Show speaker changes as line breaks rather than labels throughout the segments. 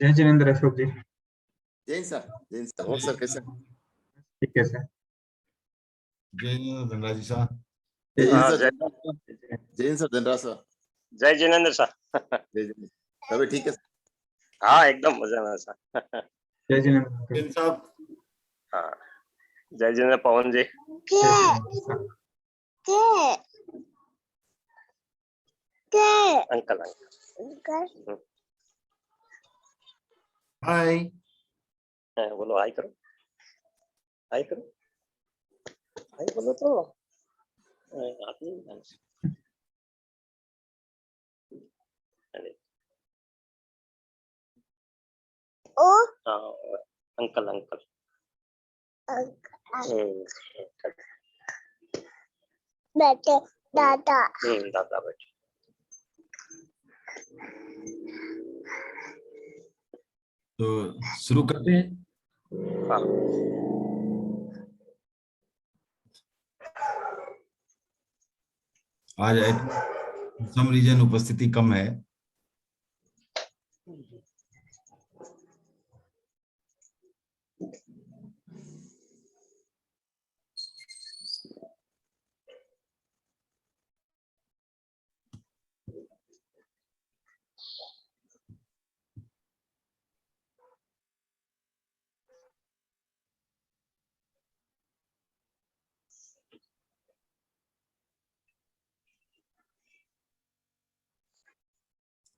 जय जिनेंद्र अशोक जी।
जैन सर और सर कैसे?
ठीक है सर।
जय धनराज जी साहब।
Jain sir Dhanraj sir.
जय जिनेंद्र सर।
तभी ठीक है।
हाँ एकदम मजा में सर।
जय जिनेंद्र
जैन साहब।
हाँ जय जिनेंद्र पवन जी। Uncle
hi.
बोलो हाय करो, हाय करो, हाय बोलो तो। अंकल अंकल
बैठे दादा।
दादा बैठे।
तो शुरू करते हैं।
हाँ।
आज सम रीजन उपस्थिति कम है।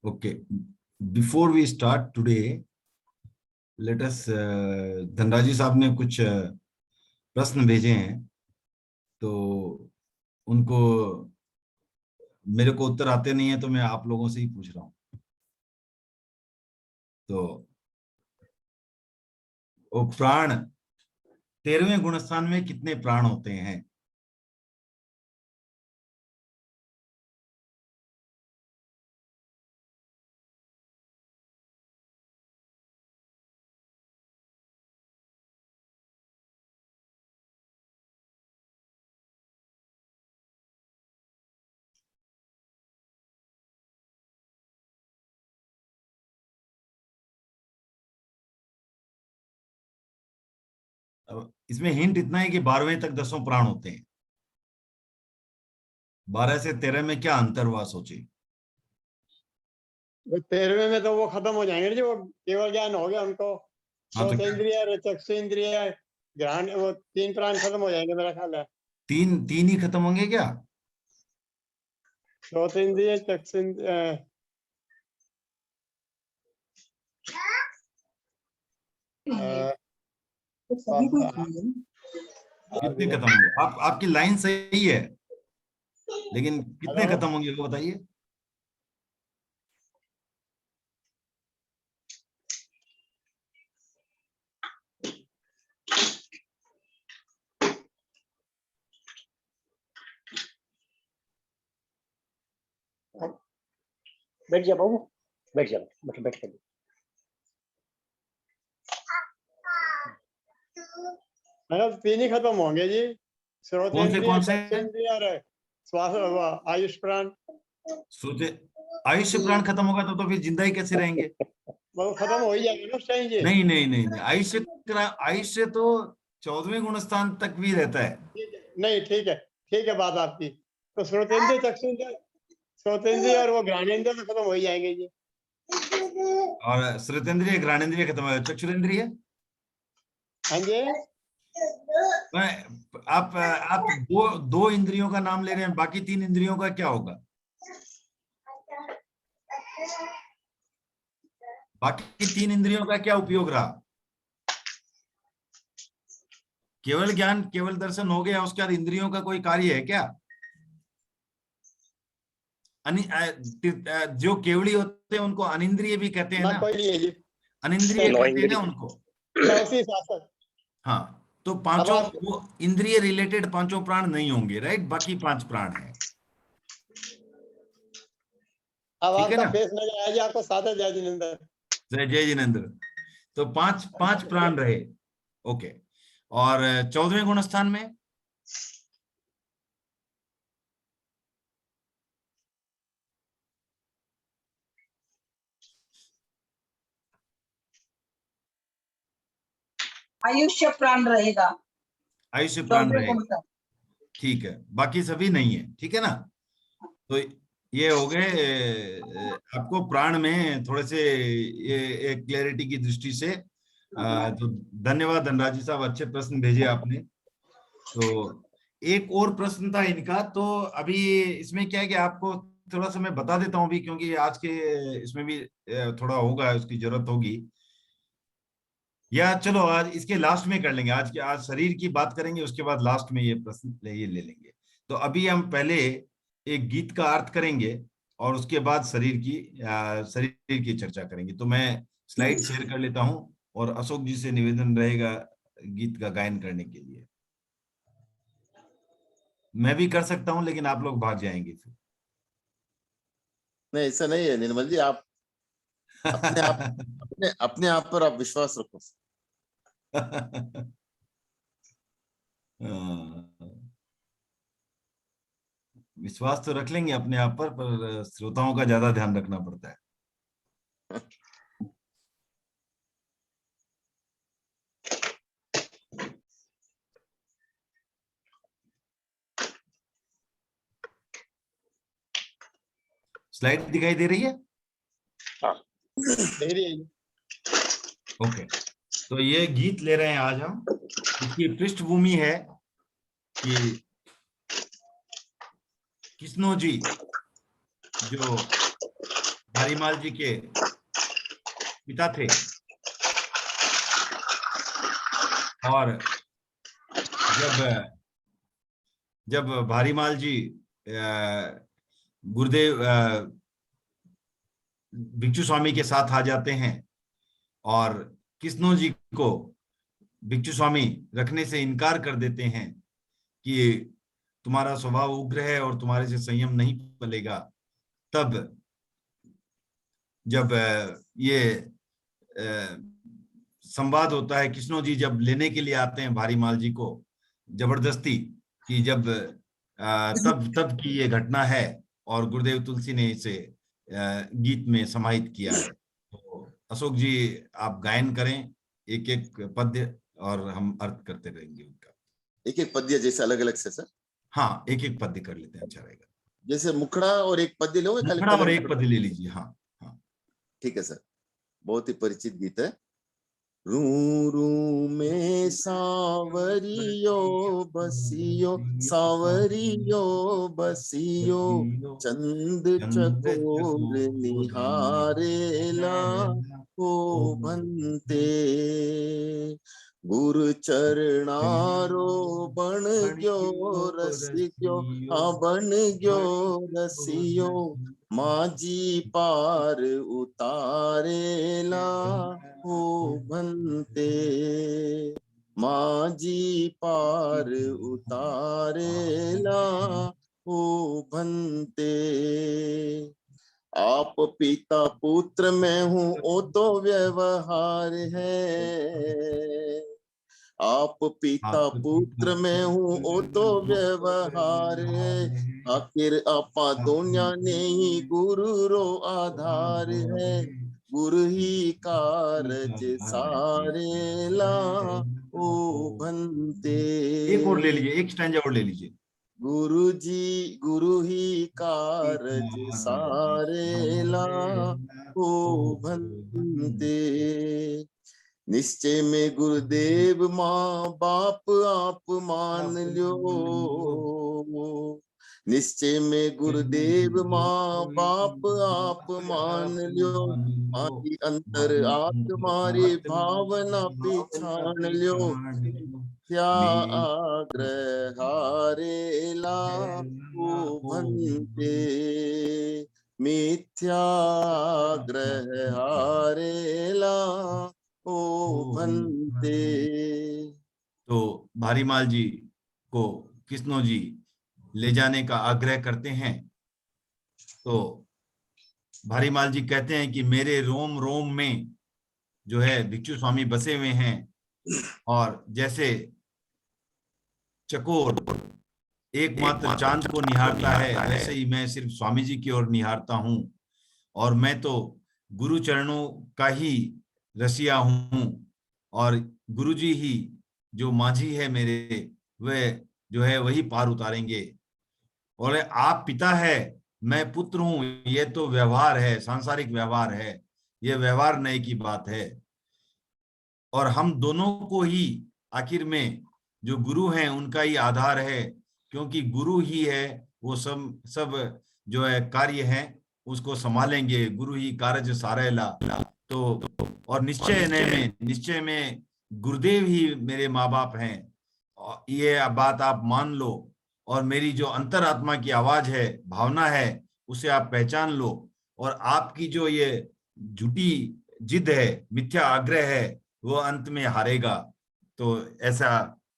Okay, before we start today, let us Dhanraji साहब ने कुछ प्रश्न भेजे हैं, तो उनको मेरे को उत्तर आते नहीं है, तो मैं आप लोगों से ही पूछ रहा हूं। तो वो प्राण 13वें गुणस्थान में कितने प्राण होते हैं? अब इसमें हिंट इतना है कि 12वें तक 10 प्राण होते हैं। 12 से 13 में क्या अंतर हुआ सोचिए।
13वें में तो वो खत्म हो जाएंगे जो केवल ज्ञान हो गया उनको।
हाँ, तो
श्रोतेंद्रिय, चक्षुन्द्रिय, ग्रहण, वो 3 प्राण खत्म हो जाएंगे मेरा ख्याल है।
तीन ही खत्म होंगे क्या?
श्रोतेंद्रिय, चक्षुन्द्रिय,
कितने खत्म होंगे? आपकी लाइन सही है, लेकिन कितने खत्म होंगे वो बताइए।
बैठ जा बाबू, बैठ जा, बैठ कर।
मतलब 3 ही खत्म होंगे जी।
कौन से?
श्वास, आयुष प्राण।
सोचे आयुष्य प्राण खत्म होगा तो फिर जिंदा ही कैसे रहेंगे?
वो खत्म हो ही जाएगा ना जी।
नहीं, आयुष्य तो 14वें गुणस्थान तक भी रहता है।
नहीं, ठीक है बात आपकी। तो श्रोतेंद्रिय, चक्षुन्द्रिय और वो घ्राणेन्द्रिय तो खत्म हो ही जाएंगे जी।
और श्रोतेंद्रिय, घ्राणेन्द्रिय खत्म है, चक्षुरेंद्रिय।
हाँ जी।
आप दो इंद्रियों का नाम ले रहे हैं, बाकी 3 इंद्रियों का क्या होगा? बाकी 3 इंद्रियों का क्या उपयोग रहा? केवल ज्ञान, केवल दर्शन हो गया, उसके बाद इंद्रियों का कोई कार्य है क्या? जो केवड़ी होते हैं उनको अनिंद्रिय भी कहते हैं
ना
ना,
कोई नहीं है जी।
अनिंद्रिय
नौ
कहते हैं ना
इंद्रिय।
उनको।
ना उसी हिसाब से।
हाँ, तो पांचों
अब आप-
वो इंद्रिय रिलेटेड पांचों प्राण नहीं होंगे, राइट, बाकी 5 प्राण हैं।
अब
ठीक है
आपका
ना?
फेस नजर आया जी आपको, सादा जय जिनेंद्र।
जय जिनेंद्र। तो 5 प्राण रहे। ओके। और 14वें गुण स्थान में
आयुष्य प्राण रहेगा।
आयुष्य प्राण
14वें
रहेगा।
गुण का।
ठीक है, बाकी सभी नहीं है, ठीक है ना? तो ये हो गए आपको प्राण में थोड़े से ये एक क्लैरिटी की दृष्टि से। तो धन्यवाद धनराज जी साहब, अच्छे प्रश्न भेजे आपने। तो एक और प्रश्न था इनका, तो अभी इसमें क्या है कि आपको थोड़ा सा मैं बता देता हूँ अभी, क्योंकि आज के इसमें भी थोड़ा होगा, उसकी जरूरत होगी, या चलो आज इसके लास्ट में कर लेंगे। आज शरीर की बात करेंगे, उसके बाद लास्ट में ये प्रश्न ये ले लेंगे। तो अभी हम पहले एक गीत का अर्थ करेंगे और उसके बाद शरीर की चर्चा करेंगे। तो मैं स्लाइड शेयर कर लेता हूं और अशोक जी से निवेदन रहेगा गीत का गायन करने के लिए। मैं भी कर सकता हूं, लेकिन आप लोग भाग जाएंगे फिर।
नहीं, ऐसा नहीं है निर्मल जी, आप अपने आप पर आप विश्वास रखो।
विश्वास तो रख लेंगे अपने आप पर श्रोताओं का ज्यादा ध्यान रखना पड़ता है। स्लाइड दिखाई दे रही है?
दे रही है जी।
ओके। तो ये गीत ले रहे हैं आज हम। इसकी पृष्ठभूमि है कि कृष्णो जी जो भारीमाल जी के पिता थे, और जब भारीमाल जी गुरुदेव भिक्षु स्वामी के साथ आ जाते हैं और कृष्णो जी को भिक्षु स्वामी रखने से इनकार कर देते हैं कि तुम्हारा स्वभाव उग्र है और तुम्हारे से संयम नहीं पलेगा, तब जब ये संवाद होता है, कृष्णो जी जब लेने के लिए आते हैं भारीमाल जी को जबरदस्ती, कि जब तब की ये घटना है, और गुरुदेव तुलसी ने इसे गीत में समाहित किया है। तो अशोक जी आप गायन करें एक एक पद्य, और हम अर्थ करते रहेंगे उनका।
एक एक पद्य जैसे अलग अलग से सर?
हाँ, एक एक पद्य कर लेते हैं, अच्छा रहेगा।
जैसे मुखड़ा और एक पद्य लोगे?
मुखड़ा और एक पद्य ले लीजिए। हाँ हाँ,
ठीक है सर। बहुत ही परिचित गीत है। रू रू में सावरियो बसियो, सावरियो बसियो, चंद चकोर निहारेला हो भंते, गुरु चरणारो बन गयो रसियो, हाँ बन गयो रसियो, माजी पार उतारेला हो भंते, माजी पार उतारेला हो भंते। आप पिता पुत्र मैं हूँ ओ तो व्यवहार है, आप पिता पुत्र में हूँ ओ तो व्यवहार है, आखिर आपा दुनिया ने ही गुरु रो आधार है, गुरु ही कारज सारे ला ओ भंते।
एक और ले लीजिए, एक स्टैंजा और ले लीजिए।
गुरु जी गुरु ही कारज सारे ला ओ भंते, निश्चय में गुरुदेव माँ बाप आप मान लो, निश्चय में गुरुदेव माँ बाप आप मान लो, मारी अंतर आत्मारी भावना पिछान लो, क्या आग्रह हारे ला ओ भन्ते मिथ्याग्रह हारेला ओ भन्ते।
तो भारीमाल जी को कृष्णो जी ले जाने का आग्रह करते हैं। तो भारीमाल जी कहते हैं कि मेरे रोम रोम में जो है भिक्षु स्वामी बसे हुए हैं, और जैसे चकोर एकमात्र चांद को निहारता है, वैसे ही मैं सिर्फ स्वामी जी की ओर निहारता हूँ, और मैं तो गुरु चरणों का ही रसिया हूँ, और गुरु जी ही जो माझी है मेरे, वे जो है वही पार उतारेंगे। और आप पिता है, मैं पुत्र हूँ, ये तो व्यवहार है, सांसारिक व्यवहार है, ये व्यवहार नहीं की बात है। और हम दोनों को ही आखिर में जो गुरु हैं उनका ही आधार है, क्योंकि गुरु ही है वो सब जो है कार्य है उसको संभालेंगे, गुरु ही कार्य सारेला। तो और निश्चय में गुरुदेव ही मेरे माँ बाप हैं, और ये बात आप मान लो, और मेरी जो अंतरात्मा की आवाज है, भावना है, उसे आप पहचान लो, और आपकी जो ये झूठी जिद है, मिथ्या आग्रह है, वो अंत में हारेगा। तो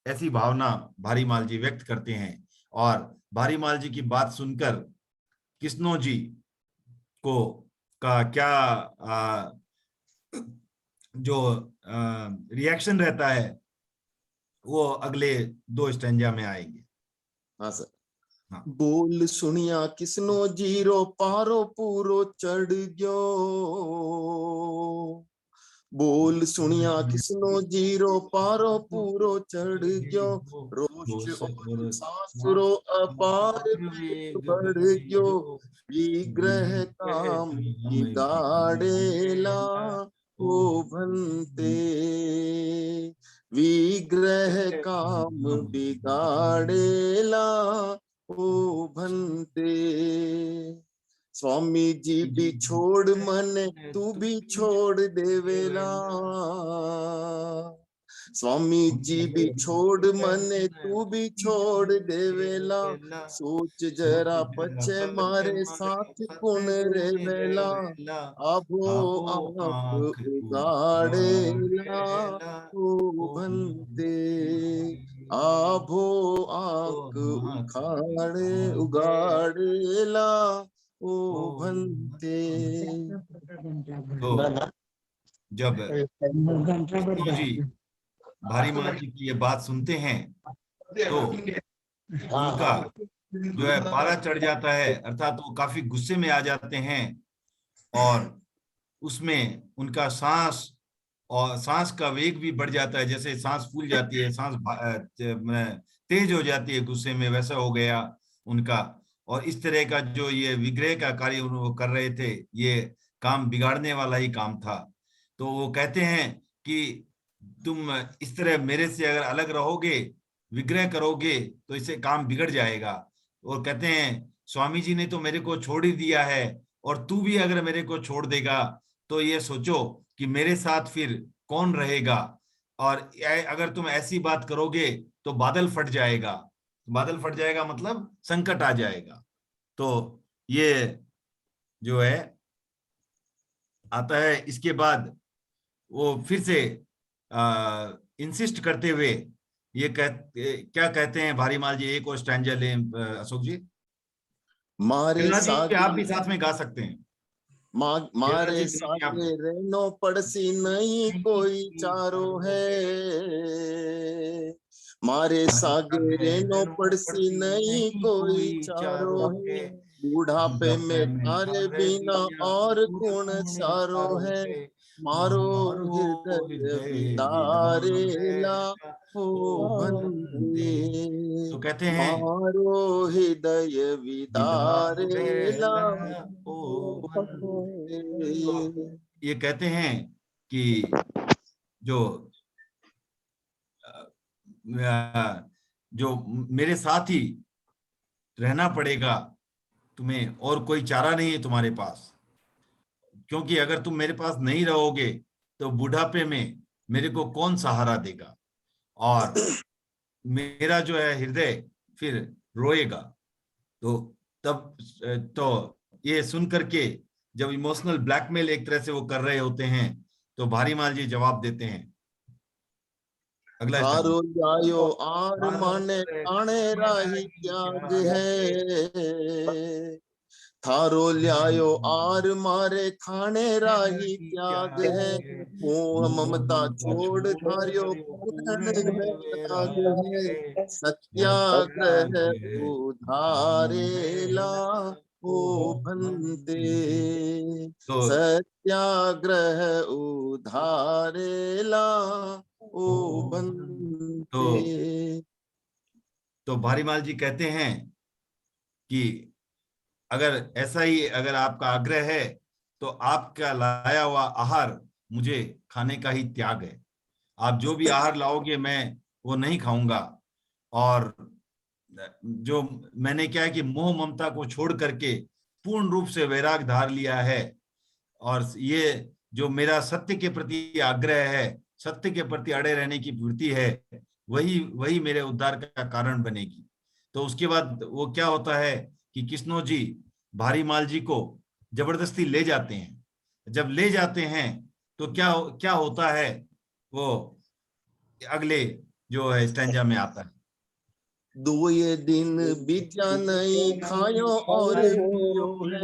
ऐसी भावना भारीमाल जी व्यक्त करते हैं। और भारीमाल जी की बात सुनकर कृष्णो जी को का क्या जो रिएक्शन रहता है वो अगले 2 स्टैंजा में आएंगे।
हाँ सर।
हाँ।
बोल सुनिया किसनो जीरो पारो पूरो चढ़ गयो, बोल सुनिया किसनो जीरो पारो पूरो चढ़ गयो, रोष और सासुरो अपार बढ़ गयो, विग्रह काम बिगाड़ेला ओ भन्ते, विग्रह काम बिगाड़ेला ओ भन्ते। स्वामी जी भी छोड़ मन तू भी छोड़ देवेला, स्वामी जी भी छोड़ मन तू भी छोड़ देवेला, सोच जरा पछे मारे साथ कौन रेवेला, आभो आँख उगाड़ेला ओ भन्ते, आभो आँख उगाड़ेला ओ भन्ते।
तो जब कृष्णो जी भारीमाल जी की ये बात सुनते हैं तो उनका जो है पारा चढ़ जाता है, अर्थात वो काफी गुस्से में आ जाते हैं, और उसमें उनका सांस का वेग भी बढ़ जाता है, जैसे सांस फूल जाती है, सांस तेज हो जाती है गुस्से में, वैसा हो गया उनका। और इस तरह का जो ये विग्रह का कार्य वो कर रहे थे, ये काम बिगाड़ने वाला ही काम था। तो वो कहते हैं कि तुम इस तरह मेरे से अगर अलग रहोगे, विग्रह करोगे, तो इससे काम बिगड़ जाएगा। और कहते हैं स्वामी जी ने तो मेरे को छोड़ ही दिया है, और तू भी अगर मेरे को छोड़ देगा तो ये सोचो कि मेरे साथ फिर कौन रहेगा, और अगर तुम ऐसी बात करोगे तो बादल फट जाएगा। बादल फट जाएगा मतलब संकट आ जाएगा। तो ये जो है आता है। इसके बाद वो फिर से इंसिस्ट करते हुए ये क्या कहते हैं भारीमाल जी, एक और स्टैंजा लें अशोक जी।
मारे सागे
आप भी साथ में गा सकते हैं।
मारे सागे रहनो पड़सी नहीं कोई चारो है, मारे सागे रहनो पड़सी नहीं कोई चारो है, बूढ़ापे में तारे बिना और कौन सारो है, मारो हृदय विदारेला ओ भन्ते,
तो कहते हैं
मारो हृदय विदारेला ओ भन्ते।
ये कहते हैं कि जो मेरे साथ ही रहना पड़ेगा तुम्हें, और कोई चारा नहीं है तुम्हारे पास, क्योंकि अगर तुम मेरे पास नहीं रहोगे तो बुढ़ापे में मेरे को कौन सहारा देगा, और मेरा जो है हृदय फिर रोएगा। तो तब तो ये सुन करके जब इमोशनल ब्लैकमेल एक तरह से वो कर रहे होते हैं तो भारीमाल जी जवाब देते हैं। अगला
थारो
स्टैंजा।
जायो आर माने खाने राही त्याग है, थारो ल्यायो आर मारे खाने राही त्याग है, मोह ममता छोड़ धार्यो पूरन है त्याग है, सत्याग्रह उधारेला ओ भंते,
तो
सत्याग्रह उधारेला ओ भंते।
तो भारीमाल जी कहते हैं कि अगर ऐसा ही अगर आपका आग्रह है तो आपका लाया हुआ आहार मुझे खाने का ही त्याग है। आप जो भी आहार लाओगे मैं वो नहीं खाऊंगा। और जो मैंने क्या है कि मोह ममता को छोड़ करके पूर्ण रूप से वैराग धार लिया है। और ये जो मेरा सत्य के प्रति आग्रह है, सत्य के प्रति अड़े रहने की वृत्ति है, वही मेरे उद्धार का कारण बनेगी। तो उसके बाद वो क्या होता है कि कृष्णो जी भारीमाल जी को जबरदस्ती ले जाते हैं। जब ले जाते हैं तो क्या क्या होता है वो अगले जो है स्टैंजा में आता है।
दो ये दिन बीत्या नहीं खायो और पियो है,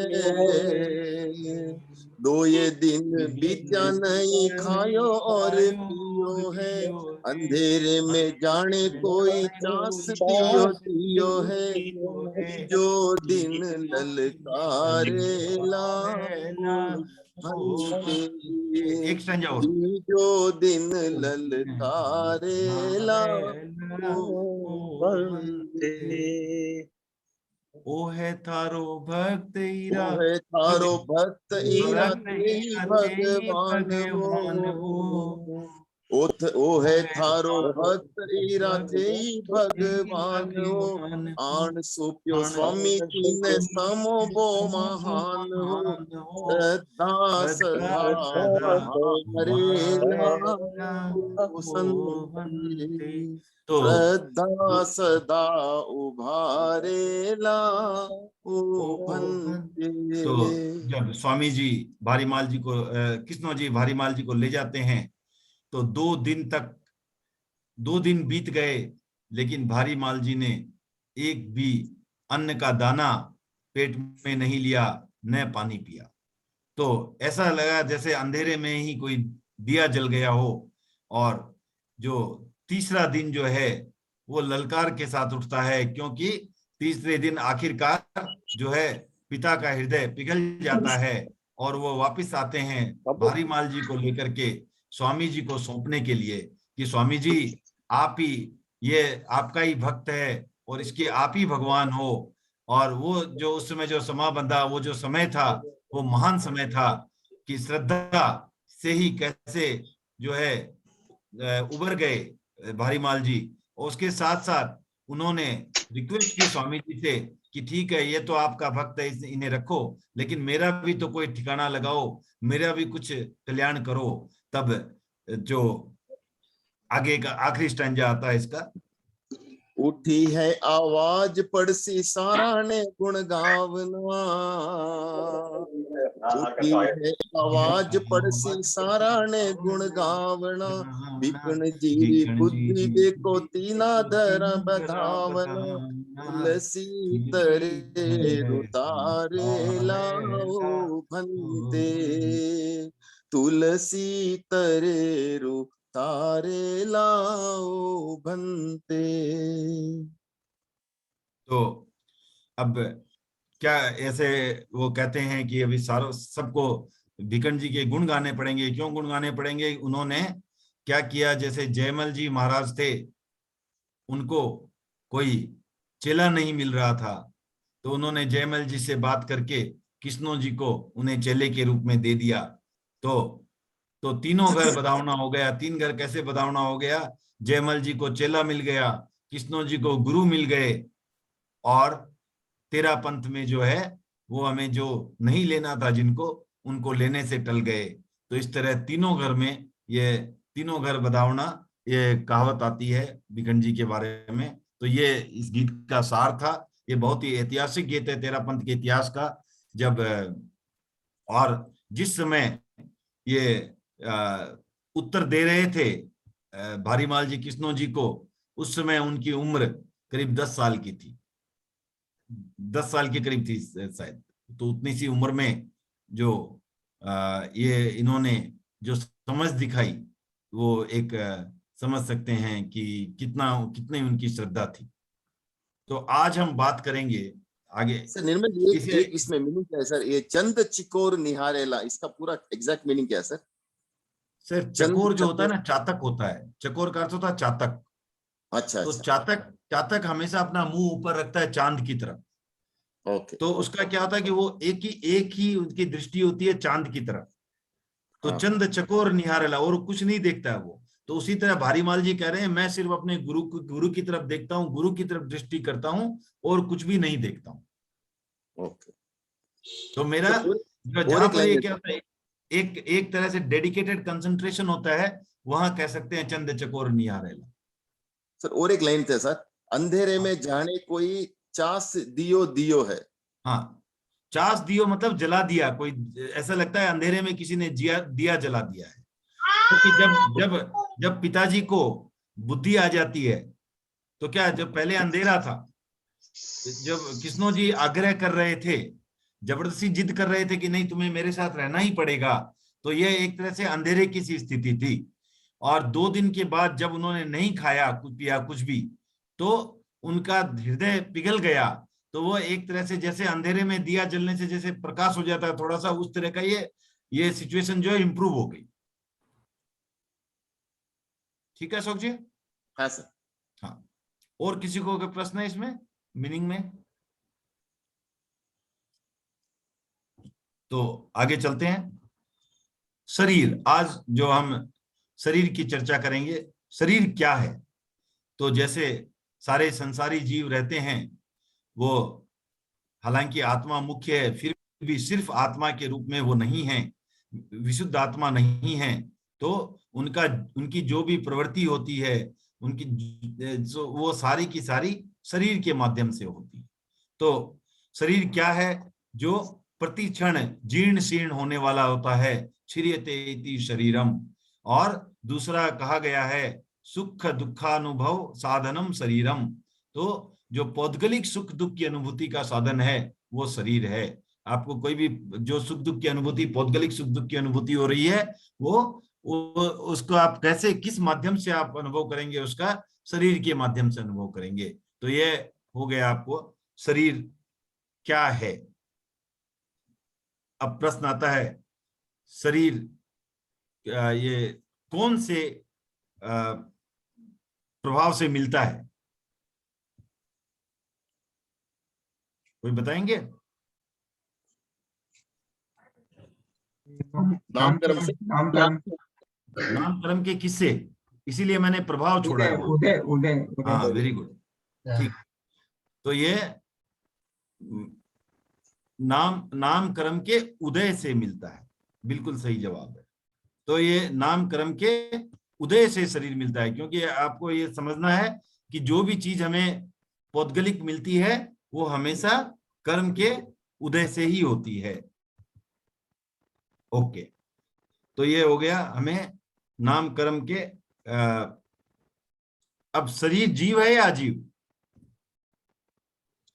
दो ये दिन बीत्या नहीं खायो और पियो है, अंधेरे में जाने कोई चास पियो पियो है, जो दिन ललकारेला
एक स्टैंजा और।
जो दिन ललकारेला
ओ है थारो भक्त ईरा,
ओ है थारो भक्त ईरा तेहि
भगवान
भगवान
हो।
ओ है थारो भक्त ईरा तेहि भगवान हो, आन सोप्यो स्वामी जी ने समो बो महान हो, सदा सदा हमारे
तो
श्रद्धा सदा उभारेला ओ भंते।
तो जब स्वामी जी भारीमाल जी को कृष्णो जी भारीमाल जी को ले जाते हैं तो 2 दिन बीत गए, लेकिन भारीमाल जी ने एक भी अन्न का दाना पेट में नहीं लिया, न पानी पिया। तो ऐसा लगा जैसे अंधेरे में ही कोई दिया जल गया हो। और जो तीसरा दिन जो है वो ललकार के साथ उठता है, क्योंकि तीसरे दिन आखिरकार जो है पिता का हृदय पिघल जाता है और वो वापस आते हैं भारीमाल जी को लेकर के स्वामी जी को सौंपने के लिए कि स्वामी जी आप ही, ये आपका ही भक्त है और इसके आप ही भगवान हो। और वो जो उस समय जो समा बंधा, वो जो समय था वो महान समय था कि श्रद्धा से ही कैसे जो है उबर गए भारीमाल जी। और उसके साथ साथ उन्होंने रिक्वेस्ट की स्वामी जी से कि ठीक है ये तो आपका भक्त है, इन्हें रखो, लेकिन मेरा भी तो कोई ठिकाना लगाओ, मेरा भी कुछ कल्याण करो। तब जो आगे का आखिरी स्टैंजा आता है इसका।
उठी है आवाज पड़सी सारा ने गुण गावना, उठी है आवाज पड़सी सारा ने गुण गावना, बिकन जी बुद्धि देखो तीना धर बधावना, तुलसी तरे रुतारे लाओ भंते, तुलसी तरे रु तारे लाओ भंते।
तो अब क्या ऐसे वो कहते हैं कि अभी सारों सबको भिकन जी के गुण गाने पड़ेंगे। क्यों गुण गाने पड़ेंगे? उन्होंने क्या किया, जैसे जयमल जी महाराज थे, उनको कोई चेला नहीं मिल रहा था, तो उन्होंने जयमल जी से बात करके कृष्णो जी को उन्हें चेले के रूप में दे दिया। तो तीनों घर बधावना हो गया। 3 घर कैसे बधावना हो गया? जयमल जी को चेला मिल गया, कृष्णो जी को गुरु मिल गए, और तेरा पंथ में जो है वो हमें जो नहीं लेना था जिनको, उनको लेने से टल गए। तो इस तरह तीनों घर में ये तीनों घर बधावना, ये कहावत आती है भिकन जी के बारे में। तो ये इस गीत का सार था। ये बहुत ही ऐतिहासिक गीत है तेरा पंथ के इतिहास का। जब और जिस समय ये उत्तर दे रहे थे भारीमाल जी कृष्णो जी को, उस समय उनकी उम्र करीब 10 साल की थी, 10 साल के करीब थी शायद। तो उतनी सी उम्र में जो ये इन्होंने जो समझ दिखाई, वो एक समझ सकते हैं कि कितनी उनकी श्रद्धा थी। तो आज हम बात करेंगे आगे।
सर निर्मल, एक इसमें मीनिंग क्या है सर? ये चंद चिकोर निहारेला, इसका पूरा एग्जैक्ट मीनिंग क्या है सर?
सर चकोर जो होता है ना, चातक होता है। चकोर का अर्थ होता है चातक।
अच्छा
तो
अच्छा,
चातक हमेशा अपना मुंह ऊपर रखता है चांद की तरफ।
ओके।
तो उसका क्या होता है कि वो एक ही उनकी दृष्टि होती है चांद की तरफ। तो
हाँ।
चंद चकोर निहारेला, और कुछ नहीं देखता है वो। तो उसी तरह भारीमाल जी कह रहे हैं, मैं सिर्फ अपने गुरु की तरफ देखता हूँ, गुरु की तरफ दृष्टि करता हूँ, और कुछ भी नहीं देखता हूँ।
ओके।
तो मेरा
और
जहां
एक
पर ये
लाइन
क्या होता है, एक तरह से डेडिकेटेड कंसंट्रेशन होता है, वहां कह सकते हैं चंद चकोर निहारेला।
सर, और एक लाइन थे सर, अंधेरे में जाने कोई चास दियो दियो है।
हाँ, चास दियो मतलब जला दिया कोई, ऐसा लगता है अंधेरे में किसी ने दिया जला दिया है। क्योंकि जब जब जब पिताजी को बुद्धि आ जाती है, तो क्या, जब पहले अंधेरा था, जब कृष्णो जी आग्रह कर रहे थे, जबरदस्ती जिद कर रहे थे कि नहीं तुम्हें मेरे साथ रहना ही पड़ेगा, तो यह एक तरह से अंधेरे की सी स्थिति थी। और 2 दिन के बाद जब उन्होंने नहीं खाया कुछ पिया कुछ भी, तो उनका हृदय पिघल गया। तो वो एक तरह से जैसे अंधेरे में दिया जलने से जैसे प्रकाश हो जाता है थोड़ा सा, उस तरह का ये सिचुएशन जो है इंप्रूव हो गई। ठीक है अशोक जी?
हाँ सर।
हाँ, और किसी को कोई प्रश्न है इसमें मीनिंग में? तो आगे चलते हैं। शरीर, आज जो हम शरीर की चर्चा करेंगे, शरीर क्या है। तो जैसे सारे संसारी जीव रहते हैं, वो हालांकि आत्मा मुख्य है, फिर भी सिर्फ आत्मा के रूप में वो नहीं है, विशुद्ध आत्मा नहीं है। तो उनकी जो भी प्रवृत्ति होती है, उनकी जो वो सारी की सारी शरीर के माध्यम से होती है। तो शरीर क्या है? जो प्रति क्षण जीर्ण शीर्ण होने वाला होता है, छिर्यते इति शरीरम। और दूसरा कहा गया है, सुख दुखानुभव साधनम शरीरम। तो जो पौद्गलिक सुख दुख की अनुभूति का साधन है, वो शरीर है। आपको कोई भी जो सुख दुख की अनुभूति, पौद्गलिक सुख दुख की अनुभूति हो रही है, वो उसको आप कैसे, किस माध्यम से आप अनुभव करेंगे? उसका शरीर के माध्यम से अनुभव करेंगे। तो ये हो गया आपको शरीर क्या है। अब प्रश्न आता है, शरीर ये कौन से प्रभाव से मिलता है? कोई बताएंगे?
नामकरण से।
नामकरण के किससे? इसीलिए मैंने प्रभाव छोड़ा है।
उदय उदय
हाँ,
उदय।
वेरी गुड, ठीक। तो ये नामकरण के उदय से मिलता है, बिल्कुल सही जवाब है। तो ये नामकरण के उदय से शरीर मिलता है, क्योंकि आपको ये समझना है कि जो भी चीज हमें पौद्गलिक मिलती है, वो हमेशा कर्म के उदय से ही होती है। ओके, तो ये हो गया हमें नामकरण के। अब शरीर जीव है या अजीव?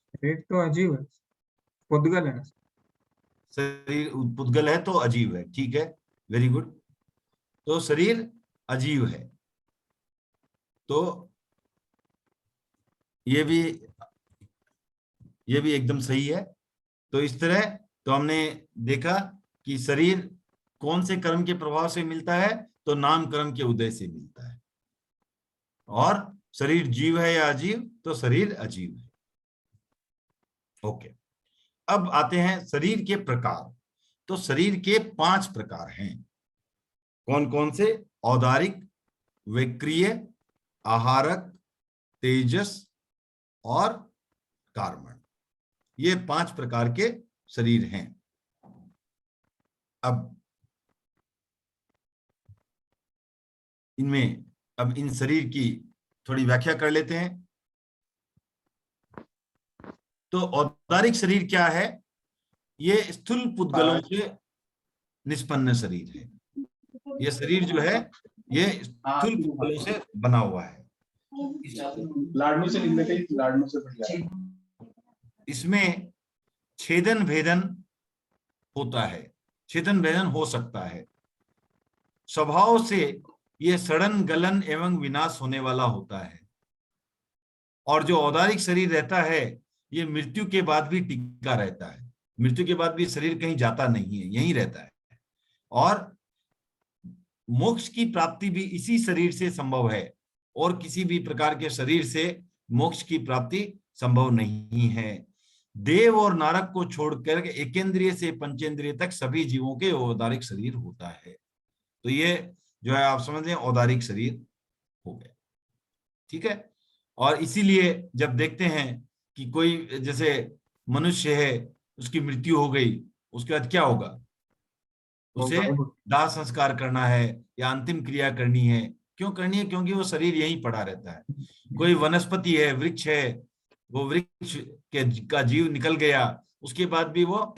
शरीर तो अजीब है, पुद्गल है।
शरीर पुद्गल है तो अजीव है, ठीक है, वेरी गुड। तो शरीर अजीव है, तो ये भी एकदम सही है। तो इस तरह तो हमने देखा कि शरीर कौन से कर्म के प्रभाव से मिलता है, तो नाम कर्म के उदय से मिलता है। और शरीर जीव है या अजीव, तो शरीर अजीव है। ओके, अब आते हैं शरीर के प्रकार। तो शरीर के 5 प्रकार हैं। कौन कौन से? औदारिक, विक्रिय, आहारक, तेजस और कार्बन। ये 5 प्रकार के शरीर हैं। अब इन शरीर की थोड़ी व्याख्या कर लेते हैं। तो औदारिक शरीर क्या है? ये स्थूल पुद्गलों से निष्पन्न शरीर है। ये शरीर जो है ये स्थूल पुद्गलों से बना हुआ है।
लाडनू से लिख देते, लाडनू से बढ़िया।
इसमें छेदन भेदन होता है, छेदन भेदन हो सकता है। स्वभाव से ये सड़न गलन एवं विनाश होने वाला होता है। और जो औदारिक शरीर रहता है ये मृत्यु के बाद भी टिका रहता है। मृत्यु के बाद भी शरीर कहीं जाता नहीं है, यहीं रहता है। और मोक्ष की प्राप्ति भी इसी शरीर से संभव है, और किसी भी प्रकार के शरीर से मोक्ष की प्राप्ति संभव नहीं है। देव और नारक को छोड़कर एकेंद्रिय से पंचेंद्रिय तक सभी जीवों के औदारिक शरीर होता है। तो ये जो है आप समझ लें औदारिक शरीर हो गया, ठीक है। और इसीलिए जब देखते हैं कि कोई जैसे मनुष्य है, उसकी मृत्यु हो गई, उसके बाद क्या होगा? उसे दाह संस्कार करना है या अंतिम क्रिया करनी है। क्यों करनी है? क्योंकि वो शरीर यहीं पड़ा रहता है। कोई वनस्पति है, वृक्ष है, वो वृक्ष का जीव निकल गया, उसके बाद भी वो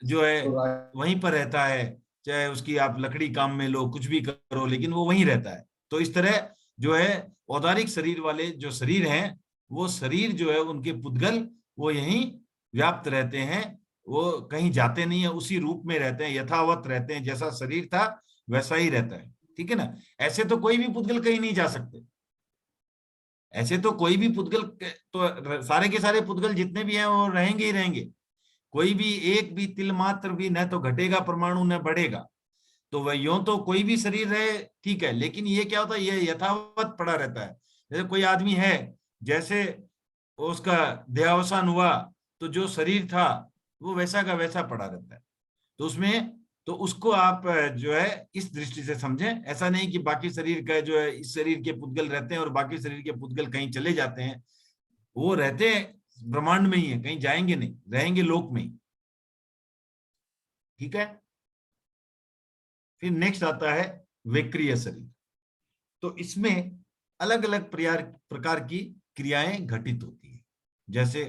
जो है वहीं पर रहता है। चाहे उसकी आप लकड़ी काम में लो, कुछ भी करो, लेकिन वो वहीं रहता है। तो इस तरह जो है औदारिक शरीर वाले जो शरीर हैं, वो शरीर जो है उनके पुद्गल वो यहीं व्याप्त रहते हैं, वो कहीं जाते नहीं है, उसी रूप में रहते हैं, यथावत रहते हैं। जैसा शरीर था वैसा ही रहता है, ठीक है ना। ऐसे तो कोई भी पुद्गल कहीं नहीं जा सकते। ऐसे तो कोई भी पुद्गल, तो सारे के सारे पुद्गल जितने भी हैं वो रहेंगे ही रहेंगे। कोई भी एक भी तिल मात्र भी न तो घटेगा परमाणु न बढ़ेगा। तो वह यूं तो कोई भी शरीर रहे, ठीक है, लेकिन ये क्या होता है, ये यथावत पड़ा रहता है। जैसे कोई आदमी है, जैसे उसका देहावसान हुआ तो जो शरीर था वो वैसा का वैसा पड़ा रहता है। तो उसमें तो उसको आप जो है इस दृष्टि से समझें। ऐसा नहीं कि बाकी शरीर का जो है इस शरीर के पुद्गल रहते हैं और बाकी शरीर के पुद्गल कहीं चले जाते हैं। वो रहते हैं ब्रह्मांड में ही है, कहीं जाएंगे नहीं, रहेंगे लोक में ही, ठीक है। फिर नेक्स्ट आता है विक्रिय शरीर। तो इसमें अलग अलग प्रकार की क्रियाएं घटित होती है। जैसे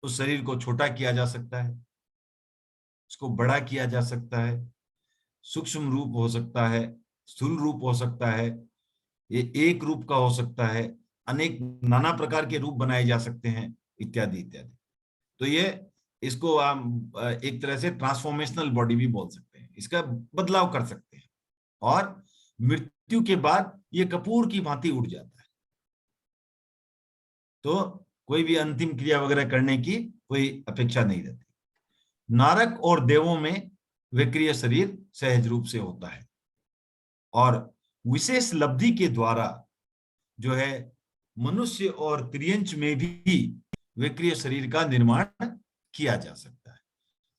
उस शरीर को छोटा किया जा सकता है, उसको बड़ा किया जा सकता है, सूक्ष्म रूप हो सकता है, स्थूल रूप हो सकता है, ये एक रूप का हो सकता है, अनेक नाना प्रकार के रूप बनाए जा सकते हैं, इत्यादि इत्यादि। तो ये इसको हम एक तरह से ट्रांसफॉर्मेशनल बॉडी भी बोल सकते हैं, इसका बदलाव कर सकते हैं। और मृत्यु के बाद ये कपूर की भांति उड़ जाता है। तो कोई भी अंतिम क्रिया वगैरह करने की कोई अपेक्षा नहीं रहती। नारक और देवों में विक्रिय शरीर सहज रूप से होता है, और विशेष लब्धि के द्वारा जो है मनुष्य और त्रियंच में भी विक्रिय शरीर का निर्माण किया जा सकता है।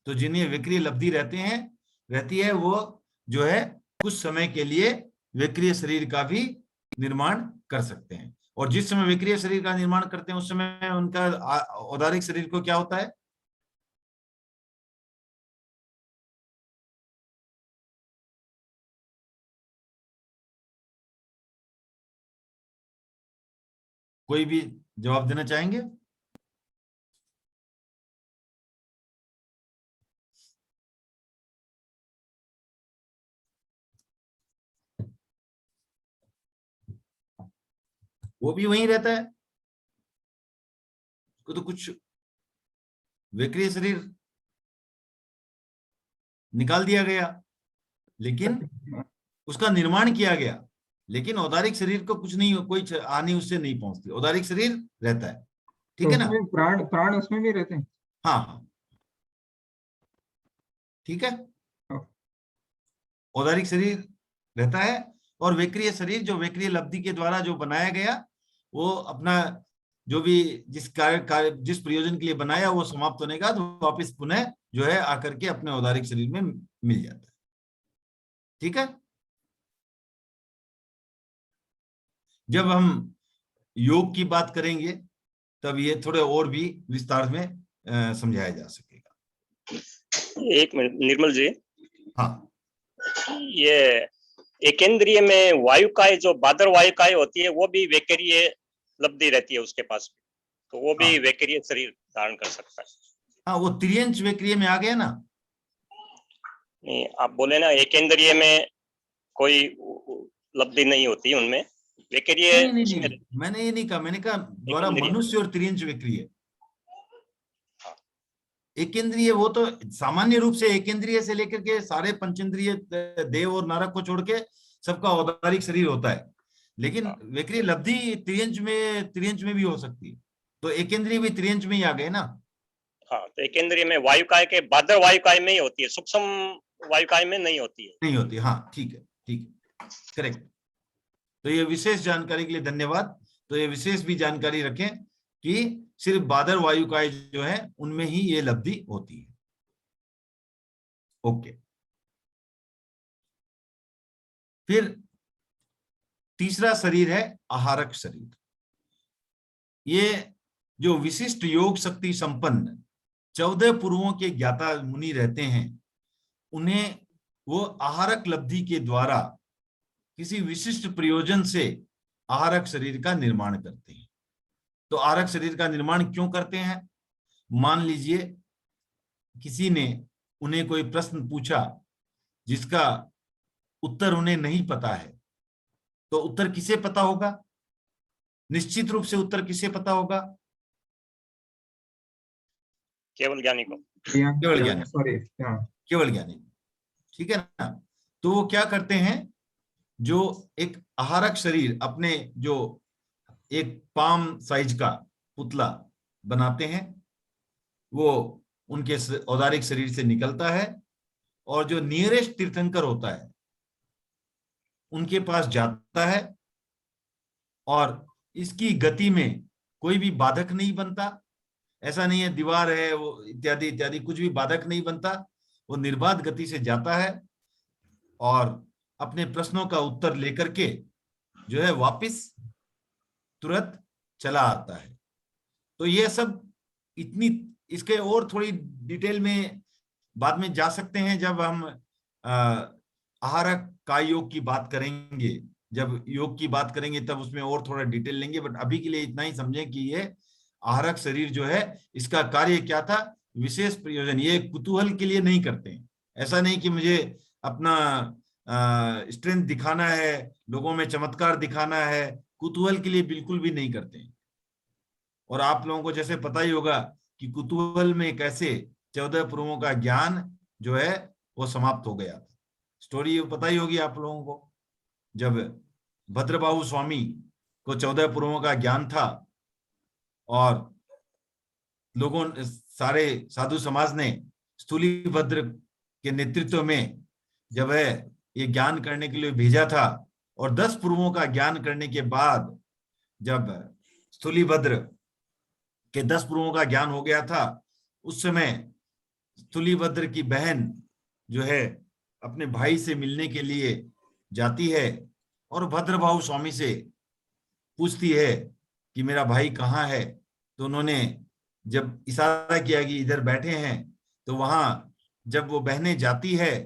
तो जिन्हें विक्रिय लब्धि रहती है वो जो है कुछ समय के लिए विक्रिय शरीर का भी निर्माण कर सकते हैं। और जिस समय विक्रिय शरीर का निर्माण करते हैं उस समय उनका औदारिक शरीर को क्या होता है? कोई भी जवाब देना चाहेंगे? वो भी वहीं रहता है, उसको तो कुछ विक्रिय शरीर निकाल दिया गया, लेकिन उसका निर्माण किया गया। लेकिन औदारिक शरीर को कुछ नहीं, कोई हानि उससे नहीं पहुंचती, औदारिक शरीर रहता है, ठीक है ना।
प्राण उसमें भी रहते हैं।
हाँ हाँ, ठीक है। औदारिक शरीर रहता है, और विक्रिय शरीर जो विक्रिय लब्धि के द्वारा जो बनाया गया, वो अपना जो भी जिस कार्य जिस प्रयोजन के लिए बनाया वो समाप्त होने के बाद वापिस पुनः जो है आकर के अपने औदारिक शरीर में मिल जाता है, ठीक है। जब हम योग की बात करेंगे तब ये थोड़े और भी विस्तार में समझाया जा सकेगा।
एक मिनट निर्मल जी,
हाँ,
ये एकेंद्रिय में वायुकाय जो बादर वायुकाय होती है वो भी वैकेरिय लब्धि रहती है उसके पास, तो वो भी
हाँ।
वैकेरिय शरीर धारण कर सकता है।
हाँ, वो त्रियंच विक्रिय में आ गया ना।
नहीं, आप बोले ना एकेंद्रिय में कोई लब्धि नहीं होती उनमें, विक्रिय
नहीं,
उसमें
मैंने ये नहीं कहा, मैंने कहा द्वारा
एकेंद्रिय।
मनुष्य और त्रियंच विक्रिय। एकेंद्रिय वो तो सामान्य रूप से एकेंद्रिय से लेकर के सारे पंचेंद्रिय देव और नरक को छोड़ के सबका औदारिक शरीर होता है, लेकिन विक्रिय लब्धि त्रियंच में भी हो सकती है, तो एकेंद्रिय भी त्रियंच में ही आ गए ना।
हाँ, तो एकेंद्रिय में वायुकाय के बादर वायुकाय में ही होती है, सूक्ष्म वायुकाय में नहीं होती है।
नहीं होती, हाँ ठीक है, करेक्ट। तो ये विशेष जानकारी के लिए धन्यवाद। तो ये विशेष भी जानकारी रखें कि सिर्फ बादर वायुकाय जो है उनमें ही ये लब्धि होती है। ओके, फिर तीसरा शरीर है आहारक शरीर। ये जो विशिष्ट योग शक्ति संपन्न 14 पूर्वों के ज्ञाता मुनि रहते हैं, उन्हें वो आहारक लब्धि के द्वारा किसी विशिष्ट प्रयोजन से आहारक शरीर का निर्माण करते हैं। तो आहारक शरीर का निर्माण क्यों करते हैं? मान लीजिए किसी ने उन्हें कोई प्रश्न पूछा जिसका उत्तर उन्हें नहीं पता है, तो उत्तर किसे पता होगा? निश्चित रूप से उत्तर किसे पता होगा?
केवल ज्ञानी को।
केवल ज्ञानी,
सॉरी,
केवल ज्ञानी, ठीक है ना। तो वो क्या करते हैं, जो एक आहारक शरीर अपने जो एक पाम साइज का पुतला बनाते हैं, वो उनके औदारिक शरीर से निकलता है और जो नियरेस्ट तीर्थंकर होता है उनके पास जाता है, और इसकी गति में कोई भी बाधक नहीं बनता। ऐसा नहीं है दीवार है वो इत्यादि इत्यादि, कुछ भी बाधक नहीं बनता। वो निर्बाध गति से जाता है और अपने प्रश्नों का उत्तर लेकर के जो है वापस तुरंत चला आता है। तो ये सब इतनी, इसके और थोड़ी डिटेल में बाद में जा सकते हैं जब हम आहारक काय योग की बात करेंगे। जब योग की बात करेंगे तब उसमें और थोड़ा डिटेल लेंगे, बट अभी के लिए इतना ही समझें कि ये आहारक शरीर जो है इसका कार्य क्या था, विशेष प्रयोजन। ये कुतूहल के लिए नहीं करते हैं। ऐसा नहीं कि मुझे अपना स्ट्रेंथ दिखाना है, लोगों में चमत्कार दिखाना है, कुतूहल के लिए बिल्कुल भी नहीं करते हैं। और आप लोगों को जैसे पता ही होगा कि कुतूहल में कैसे 14 पूर्वों का ज्ञान जो है वो समाप्त हो गया था। स्टोरी पता ही होगी आप लोगों को। जब भद्रबाहु स्वामी को 14 पूर्वों का ज्ञान था और लोगों सारे साधु समाज ने स्थूलीभद्र के नेतृत्व में जब है ये ज्ञान करने के लिए भेजा था, और 10 पूर्वों का ज्ञान करने के बाद जब स्थूलीभद्र के 10 पूर्वों का ज्ञान हो गया था, उस समय स्थूलीभद्र की बहन जो है अपने भाई से मिलने के लिए जाती है और भद्रबाहु स्वामी से पूछती है कि मेरा भाई कहाँ है। तो उन्होंने जब इशारा किया कि इधर बैठे हैं, तो वहां जब वो बहनें जाती है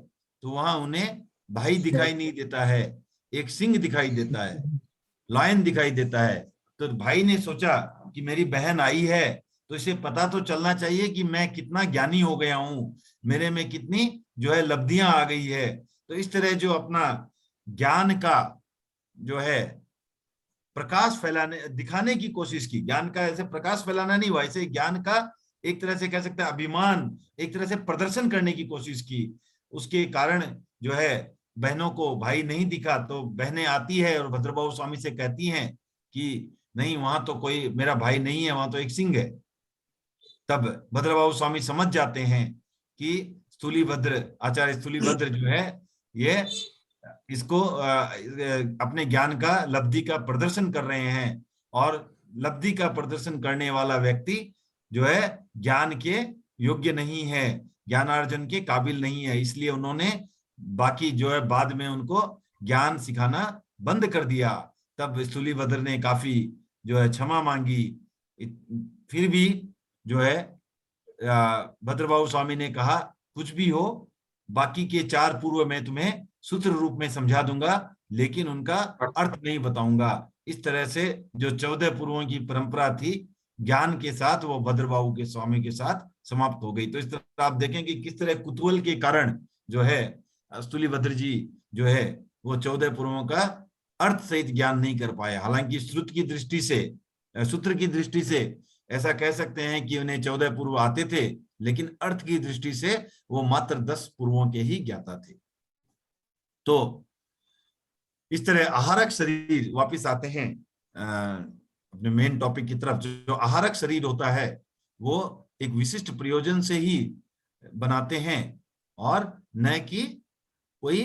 तो वहां उन्हें भाई दिखाई नहीं देता है, एक सिंह दिखाई देता है, लायन दिखाई देता है। तो भाई ने सोचा कि मेरी बहन आई है तो इसे पता तो चलना चाहिए कि मैं कितना ज्ञानी हो गया हूं, मेरे में कितनी जो है लब्धियां आ गई है। तो इस तरह जो अपना ज्ञान का जो है प्रकाश फैलाने दिखाने की कोशिश की। ज्ञान का ऐसे प्रकाश फैलाना नहीं हुआ, ऐसे ज्ञान का एक तरह से कह सकते हैं अभिमान, एक तरह से प्रदर्शन करने की कोशिश की। उसके कारण जो है बहनों को भाई नहीं दिखा, तो बहनें आती है और भद्रबाहु स्वामी से कहती हैं कि नहीं, वहां तो कोई मेरा भाई नहीं है, वहां तो एक सिंह है। तब भद्रबाहु स्वामी समझ जाते हैं कि स्थूलीभद्र, आचार्य स्थूलीभद्र जो है ये इसको अपने ज्ञान का लब्धि का प्रदर्शन कर रहे हैं, और लब्धि का प्रदर्शन करने वाला व्यक्ति जो है ज्ञान के योग्य नहीं है, ज्ञानार्जन के काबिल नहीं है। इसलिए उन्होंने बाकी जो है बाद में उनको ज्ञान सिखाना बंद कर दिया। तब स्थूलीभद्र ने काफी जो है क्षमा मांगी। फिर भी जो है भद्रबाहु स्वामी ने कहा कुछ भी हो, बाकी के 4 पूर्व मैं तुम्हें सूत्र रूप में समझा दूंगा, लेकिन उनका अर्थ नहीं बताऊंगा। इस तरह से जो 14 पूर्वों की परंपरा थी ज्ञान के साथ वो भद्रबाहु के स्वामी के साथ समाप्त हो गई। तो इस तरह आप देखें कि किस तरह कुतूहल के कारण जो है स्थूलीभद्र जी जो है वो 14 पूर्वों का अर्थ सहित ज्ञान नहीं कर पाए। हालांकि श्रुत की दृष्टि से, सूत्र की दृष्टि से ऐसा कह सकते हैं कि उन्हें 14 पूर्व आते थे, लेकिन अर्थ की दृष्टि से वो मात्र 10 पूर्वों के ही ज्ञाता थे। तो इस तरह आहारक शरीर, वापिस आते हैं अपने मेन टॉपिक की तरफ। जो आहारक शरीर होता है वो एक विशिष्ट प्रयोजन से ही बनाते हैं और न कि कोई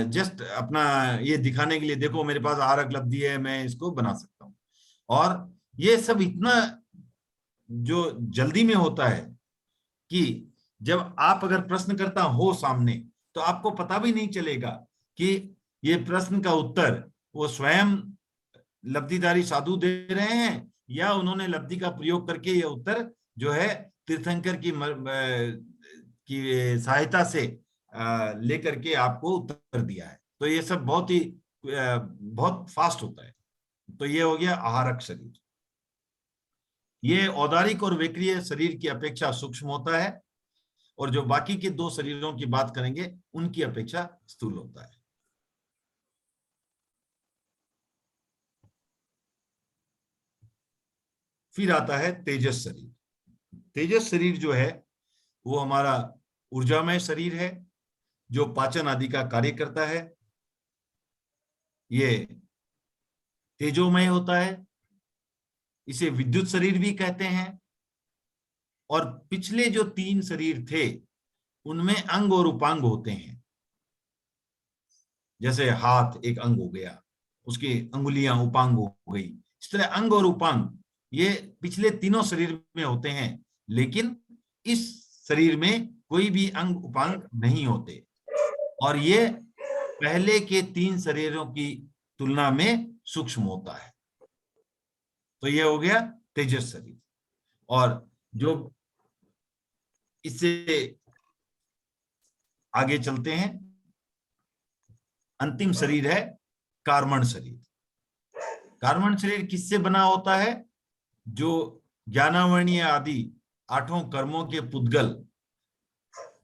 जस्ट अपना ये दिखाने के लिए देखो मेरे पास आहारक लब्धि है, मैं इसको बना सकता हूँ। और ये सब इतना जो जल्दी में होता है कि जब आप अगर प्रश्नकर्ता हो सामने तो आपको पता भी नहीं चलेगा कि ये प्रश्न का उत्तर वो स्वयं लब्धिधारी साधु दे रहे हैं या उन्होंने लब्धि का प्रयोग करके ये उत्तर जो है तीर्थंकर की सहायता से लेकर के आपको उत्तर दिया है। तो ये सब बहुत फास्ट होता है। तो ये हो गया आहारक शरीर। ये औदारिक और वेक्रिय शरीर की अपेक्षा सूक्ष्म होता है और जो बाकी के 2 शरीरों की बात करेंगे उनकी अपेक्षा स्थूल होता है। फिर आता है तेजस शरीर। तेजस शरीर जो है वो हमारा ऊर्जामय शरीर है जो पाचन आदि का कार्य करता है। ये तेजोमय होता है, इसे विद्युत शरीर भी कहते हैं। और पिछले जो 3 शरीर थे उनमें अंग और उपांग होते हैं। जैसे हाथ एक अंग हो गया, उसकी अंगुलियां उपांग हो गई। इस तरह अंग और उपांग ये पिछले 3 शरीर में होते हैं, लेकिन इस शरीर में कोई भी अंग उपांग नहीं होते और ये पहले के 3 शरीरों की तुलना में सूक्ष्म होता है। तो ये हो गया तेजस शरीर। और जो इससे आगे चलते हैं, अंतिम शरीर है कार्मण शरीर। कार्मण शरीर किससे बना होता है? जो ज्ञानावर्णीय आदि 8 कर्मों के पुद्गल,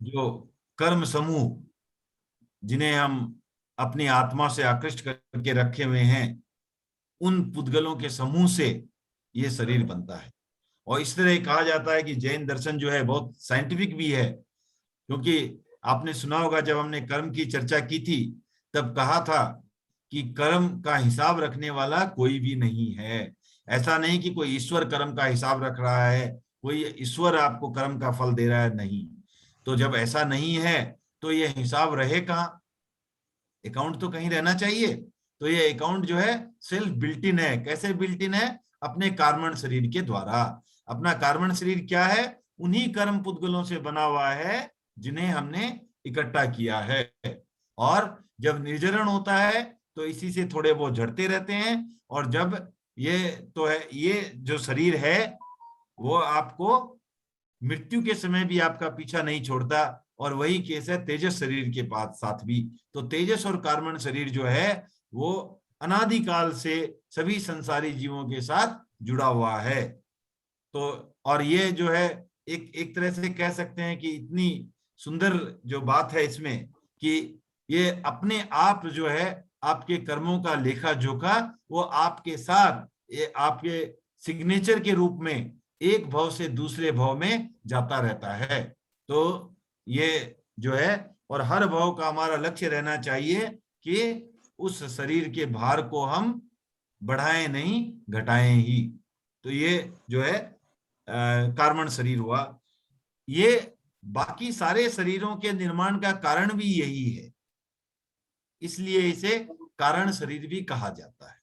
जो कर्म समूह जिन्हें हम अपनी आत्मा से आकृष्ट करके रखे हुए हैं, उन पुद्गलों के समूह से ये शरीर बनता है। और इस तरह कहा जाता है कि जैन दर्शन जो है बहुत साइंटिफिक भी है, क्योंकि आपने सुना होगा जब हमने कर्म की चर्चा की थी तब कहा था कि कर्म का हिसाब रखने वाला कोई भी नहीं है। ऐसा नहीं कि कोई ईश्वर कर्म का हिसाब रख रहा है, कोई ईश्वर आपको कर्म का फल दे रहा है, नहीं। तो जब ऐसा नहीं है तो ये हिसाब रहे कहाँ? अकाउंट तो कहीं रहना चाहिए। तो ये अकाउंट जो है सेल्फ बिल्ट इन है। कैसे बिल्ट इन है? अपने कार्मण शरीर के द्वारा। अपना कार्मण शरीर क्या है? उन्हीं कर्म पुद्गलों से बना हुआ है जिन्हें हमने इकट्ठा किया है। और जब निर्जरण होता है तो इसी से थोड़े बहुत झड़ते रहते हैं। और जब ये तो है, ये जो शरीर है वो आपको मृत्यु के समय भी आपका पीछा नहीं छोड़ता। और वही केस है तेजस शरीर के साथ भी। तो तेजस और कार्मण शरीर जो है वो अनादिकाल से सभी संसारी जीवों के साथ जुड़ा हुआ है। तो और ये जो है एक तरह से कह सकते हैं कि इतनी सुंदर जो बात है इसमें कि ये अपने आप जो है आपके कर्मों का लेखा जोखा वो आपके साथ, ये आपके सिग्नेचर के रूप में एक भव से दूसरे भव में जाता रहता है। तो ये जो है, और हर भव का हमारा लक्ष्य रहना चाहिए कि उस शरीर के भार को हम बढ़ाएं नहीं, घटाएं ही। तो ये जो है कार्मण शरीर हुआ। ये बाकी सारे शरीरों के निर्माण का कारण भी यही है, इसलिए इसे कारण शरीर भी कहा जाता है।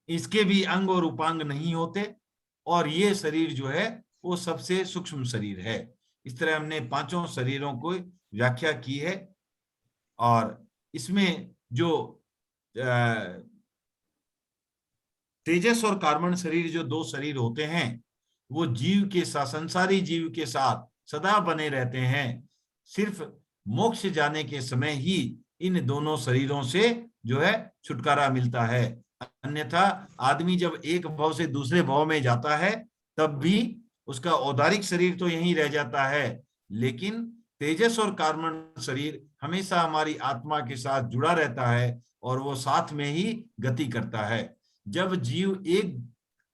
इसके भी अंग और उपांग नहीं होते और ये शरीर जो है वो सबसे सूक्ष्म शरीर है। इस तरह हमने 5 शरीरों को व्याख्या की है। और इसमें जो तेजस और कार्बन शरीर जो 2 शरीर होते हैं वो जीव के साथ, संसारी जीव के साथ सदा बने रहते हैं। सिर्फ मोक्ष जाने के समय ही इन दोनों शरीरों से जो है छुटकारा मिलता है। अन्यथा आदमी जब एक भव से दूसरे भव में जाता है तब भी उसका औदारिक शरीर तो यहीं रह जाता है, लेकिन तेजस और कार्बन शरीर हमेशा हमारी आत्मा के साथ जुड़ा रहता है और वो साथ में ही गति करता है। जब जीव एक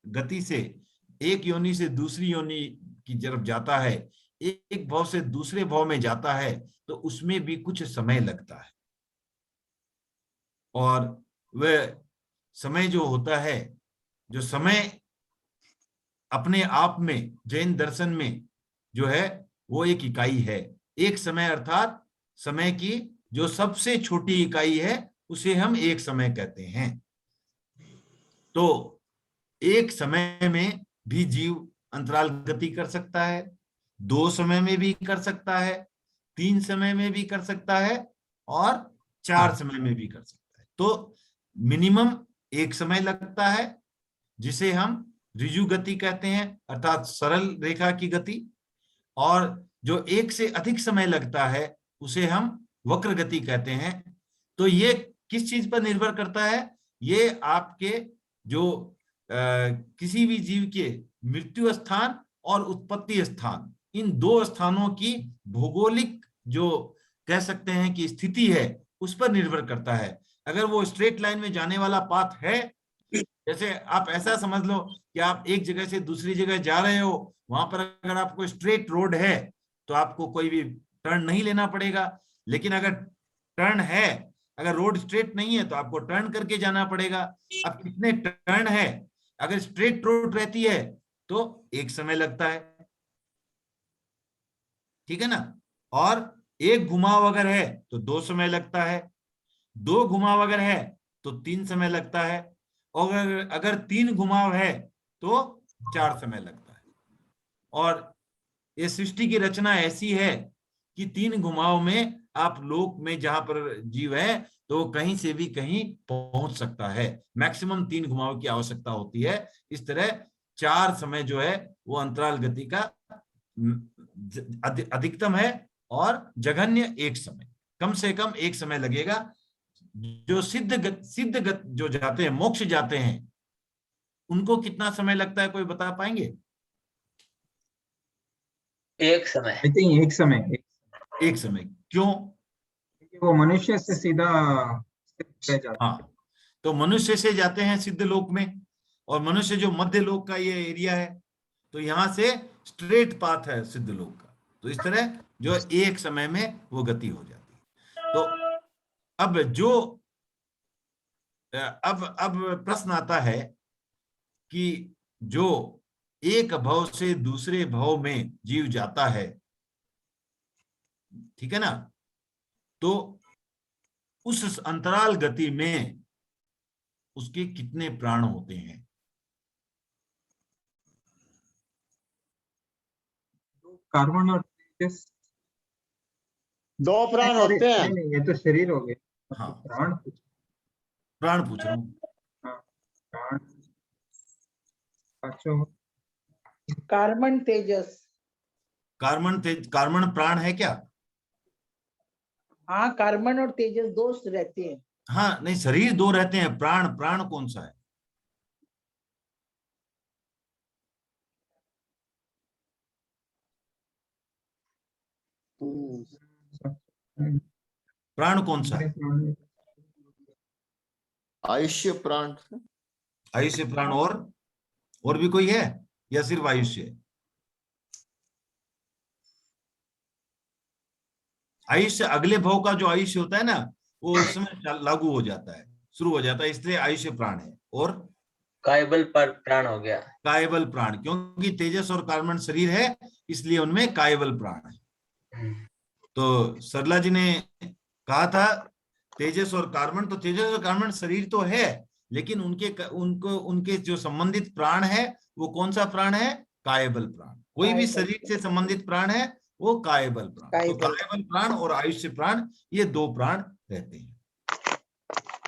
गति से, एक योनि से दूसरी योनि की तरफ जाता है, एक भव से दूसरे भव में जाता है, तो उसमें भी कुछ समय लगता है। और वह समय जो होता है, जो समय अपने आप में जैन दर्शन में जो है वो एक इकाई है। एक समय अर्थात समय की जो सबसे छोटी इकाई है उसे हम एक समय कहते हैं। तो एक समय में भी जीव अंतराल गति कर सकता है, 2 समय में भी कर सकता है, 3 समय में भी कर सकता है और 4 समय में भी कर सकता है। तो मिनिमम 1 समय लगता है जिसे हम ऋजु गति कहते हैं, अर्थात सरल रेखा की गति, और जो 1 से अधिक समय लगता है उसे हम वक्र गति कहते हैं। तो ये किस चीज पर निर्भर करता है? ये आपके जो किसी भी जीव के मृत्यु स्थान और उत्पत्ति स्थान, इन 2 स्थानों की भौगोलिक जो कह सकते हैं कि स्थिति है उस पर निर्भर करता है। अगर वो स्ट्रेट लाइन में जाने वाला पाथ है, जैसे आप ऐसा समझ लो कि आप एक जगह से दूसरी जगह जा रहे हो, वहां पर अगर आपको स्ट्रेट रोड है तो आपको कोई भी टर्न नहीं लेना पड़ेगा। लेकिन अगर टर्न है, अगर रोड स्ट्रेट नहीं है तो आपको टर्न करके जाना पड़ेगा। अब कितने टर्न है? अगर स्ट्रेट रोड रहती है तो 1 समय लगता है, ठीक है ना। और 1 घुमाव अगर है तो 2 समय लगता है, 2 घुमाव अगर है तो 3 समय लगता है, और अगर 3 घुमाव है तो 4 समय लगता है। और ये सृष्टि की रचना ऐसी है कि 3 घुमाव में आप लोक में जहां पर जीव है तो कहीं से भी कहीं पहुंच सकता है। मैक्सिमम 3 घुमाव की आवश्यकता होती है। इस तरह 4 समय जो है वो अंतराल गति का अधिकतम है, और जघन्य 1 समय, कम से कम 1 समय लगेगा। जो सिद्ध जो जाते हैं, मोक्ष जाते हैं, उनको कितना समय लगता है, कोई बता पाएंगे?
1 समय।
आई थिंक 1 समय।
1 समय। क्यों?
क्योंकि वो मनुष्य से सीधा रह जाता है।
हाँ, तो मनुष्य से जाते हैं सिद्ध लोक में, और मनुष्य जो मध्य लोक का ये एरिया है, तो यहाँ से स्ट्रेट पाथ है सिद्ध लोक का। तो इस तरह जो 1 समय में वो गति हो जाती है। तो अब जो अब प्रश्न आता है कि जो एक भव से दूसरे भव में जीव जाता है, ठीक है ना, तो उस अंतराल गति में उसके कितने प्राण होते हैं?
कार्बन और तेजस
2 प्राण होते हैं।
नहीं, ये तो शरीर हो गया।
हाँ,
प्राण
प्राण पूछ रहा हूँ।
हाँ, प्राण पांचों।
कार्बन तेजस।
कार्बन प्राण है क्या?
हाँ, कार्बन और तेजस 2 रहते हैं।
हाँ, नहीं, शरीर 2 रहते हैं, प्राण कौन सा है? प्राण कौन सा है?
आयुष्य प्राण।
आयुष्य प्राण, और भी कोई है या सिर्फ आयुष्य है? आयुष्य अगले भव का जो आयुष्य होता है ना, वो उस समय लागू हो जाता है, शुरू हो जाता है, इसलिए आयुष्य प्राण है। और
कायबल पर प्राण हो गया।
कायबल प्राण, क्योंकि तेजस और कार्बन शरीर है इसलिए उनमें कायबल प्राण है। तो सरला जी ने कहा था तेजस और कार्बन, तो तेजस और कार्बन शरीर तो है, लेकिन उनके जो संबंधित प्राण है वो कौन सा प्राण है? कायबल प्राण। कोई भी शरीर से संबंधित प्राण है वो कायबल प्राण। तो कायबल प्राण और आयुष्य प्राण, ये 2 प्राण रहते हैं,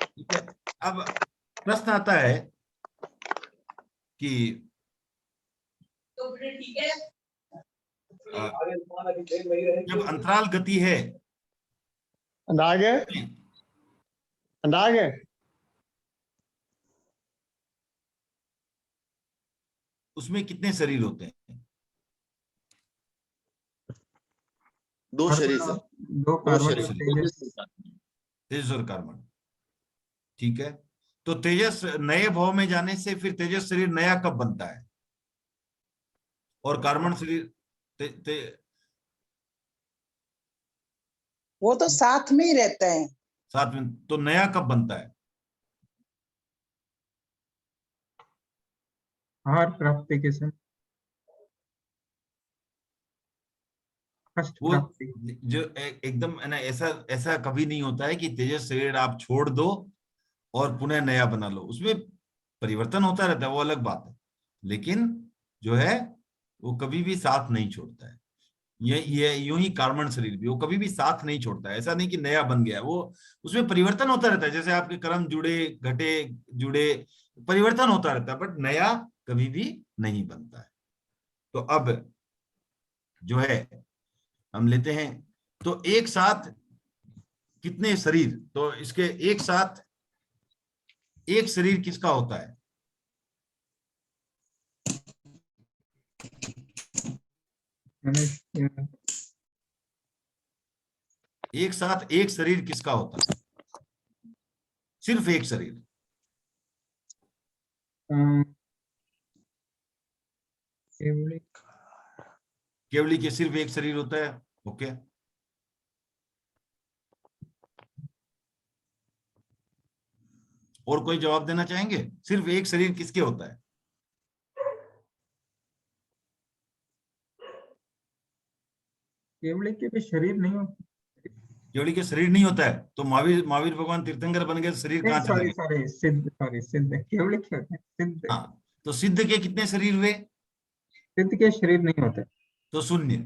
ठीक है। अब प्रश्न आता है कि जब अंतराल गति है,
अंदाज है।
उसमें कितने शरीर होते हैं?
2 शरीर सर,
दो
2
कार्बन
शरीर,
और तेजस।
तेजस और कार्बन, ठीक है। तो तेजस नए भाव में जाने से फिर तेजस शरीर नया कब बनता है? और कार्बन शरीर
वो तो साथ में ही रहता है।
साथ में, तो नया कब बनता है?
आहार प्राप्ति के समय, कष्ट
वो
प्राप्ति।
जो एकदम है ना, ऐसा ऐसा कभी नहीं होता है कि तेजस शरीर आप छोड़ दो और पुनः नया बना लो। उसमें परिवर्तन होता रहता है, वो अलग बात है, लेकिन जो है वो कभी भी साथ नहीं छोड़ता है। ये यूं ही कार्बन शरीर भी वो कभी भी साथ नहीं छोड़ता है। ऐसा नहीं कि नया बन गया, वो उसमें परिवर्तन होता रहता है। जैसे आपके कर्म जुड़े, घटे, जुड़े, परिवर्तन होता रहता है, बट नया कभी भी नहीं बनता है। तो अब जो है हम लेते हैं, तो एक साथ कितने शरीर, तो इसके एक साथ एक शरीर किसका होता है?
मनुष्य,
एक साथ एक शरीर किसका होता है? सिर्फ एक शरीर।
केवली,
केवली के सिर्फ एक शरीर होता है। ओके, और कोई जवाब देना चाहेंगे? सिर्फ एक शरीर किसके होता है?
केवली के भी शरीर नहीं होते।
केवली के शरीर नहीं होता है, तो महावीर भगवान तीर्थंकर बन गए, शरीर कहाँ चला
सॉरी
गया?
सॉरी, सिद्ध, सॉरी सिद्ध, केवली के होते हैं सिद्ध।
हाँ, तो सिद्ध के कितने शरीर हुए?
सिद्ध के शरीर नहीं होते।
तो शून्य।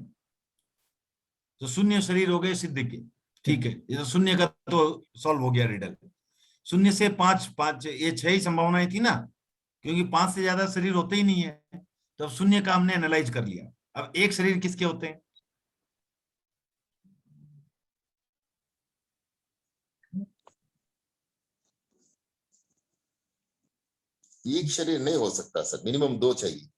तो शून्य शरीर हो गए सिद्ध के, ठीक है। ये तो शून्य का तो सॉल्व हो गया रिडल। शून्य से 5 ये 6 ही संभावनाएं थी ना, क्योंकि 5 से ज्यादा शरीर होते ही नहीं है। तो अब शून्य का हमने एनालाइज कर लिया। अब एक शरीर किसके होते हैं?
एक शरीर नहीं हो सकता सर, मिनिमम 2 चाहिए।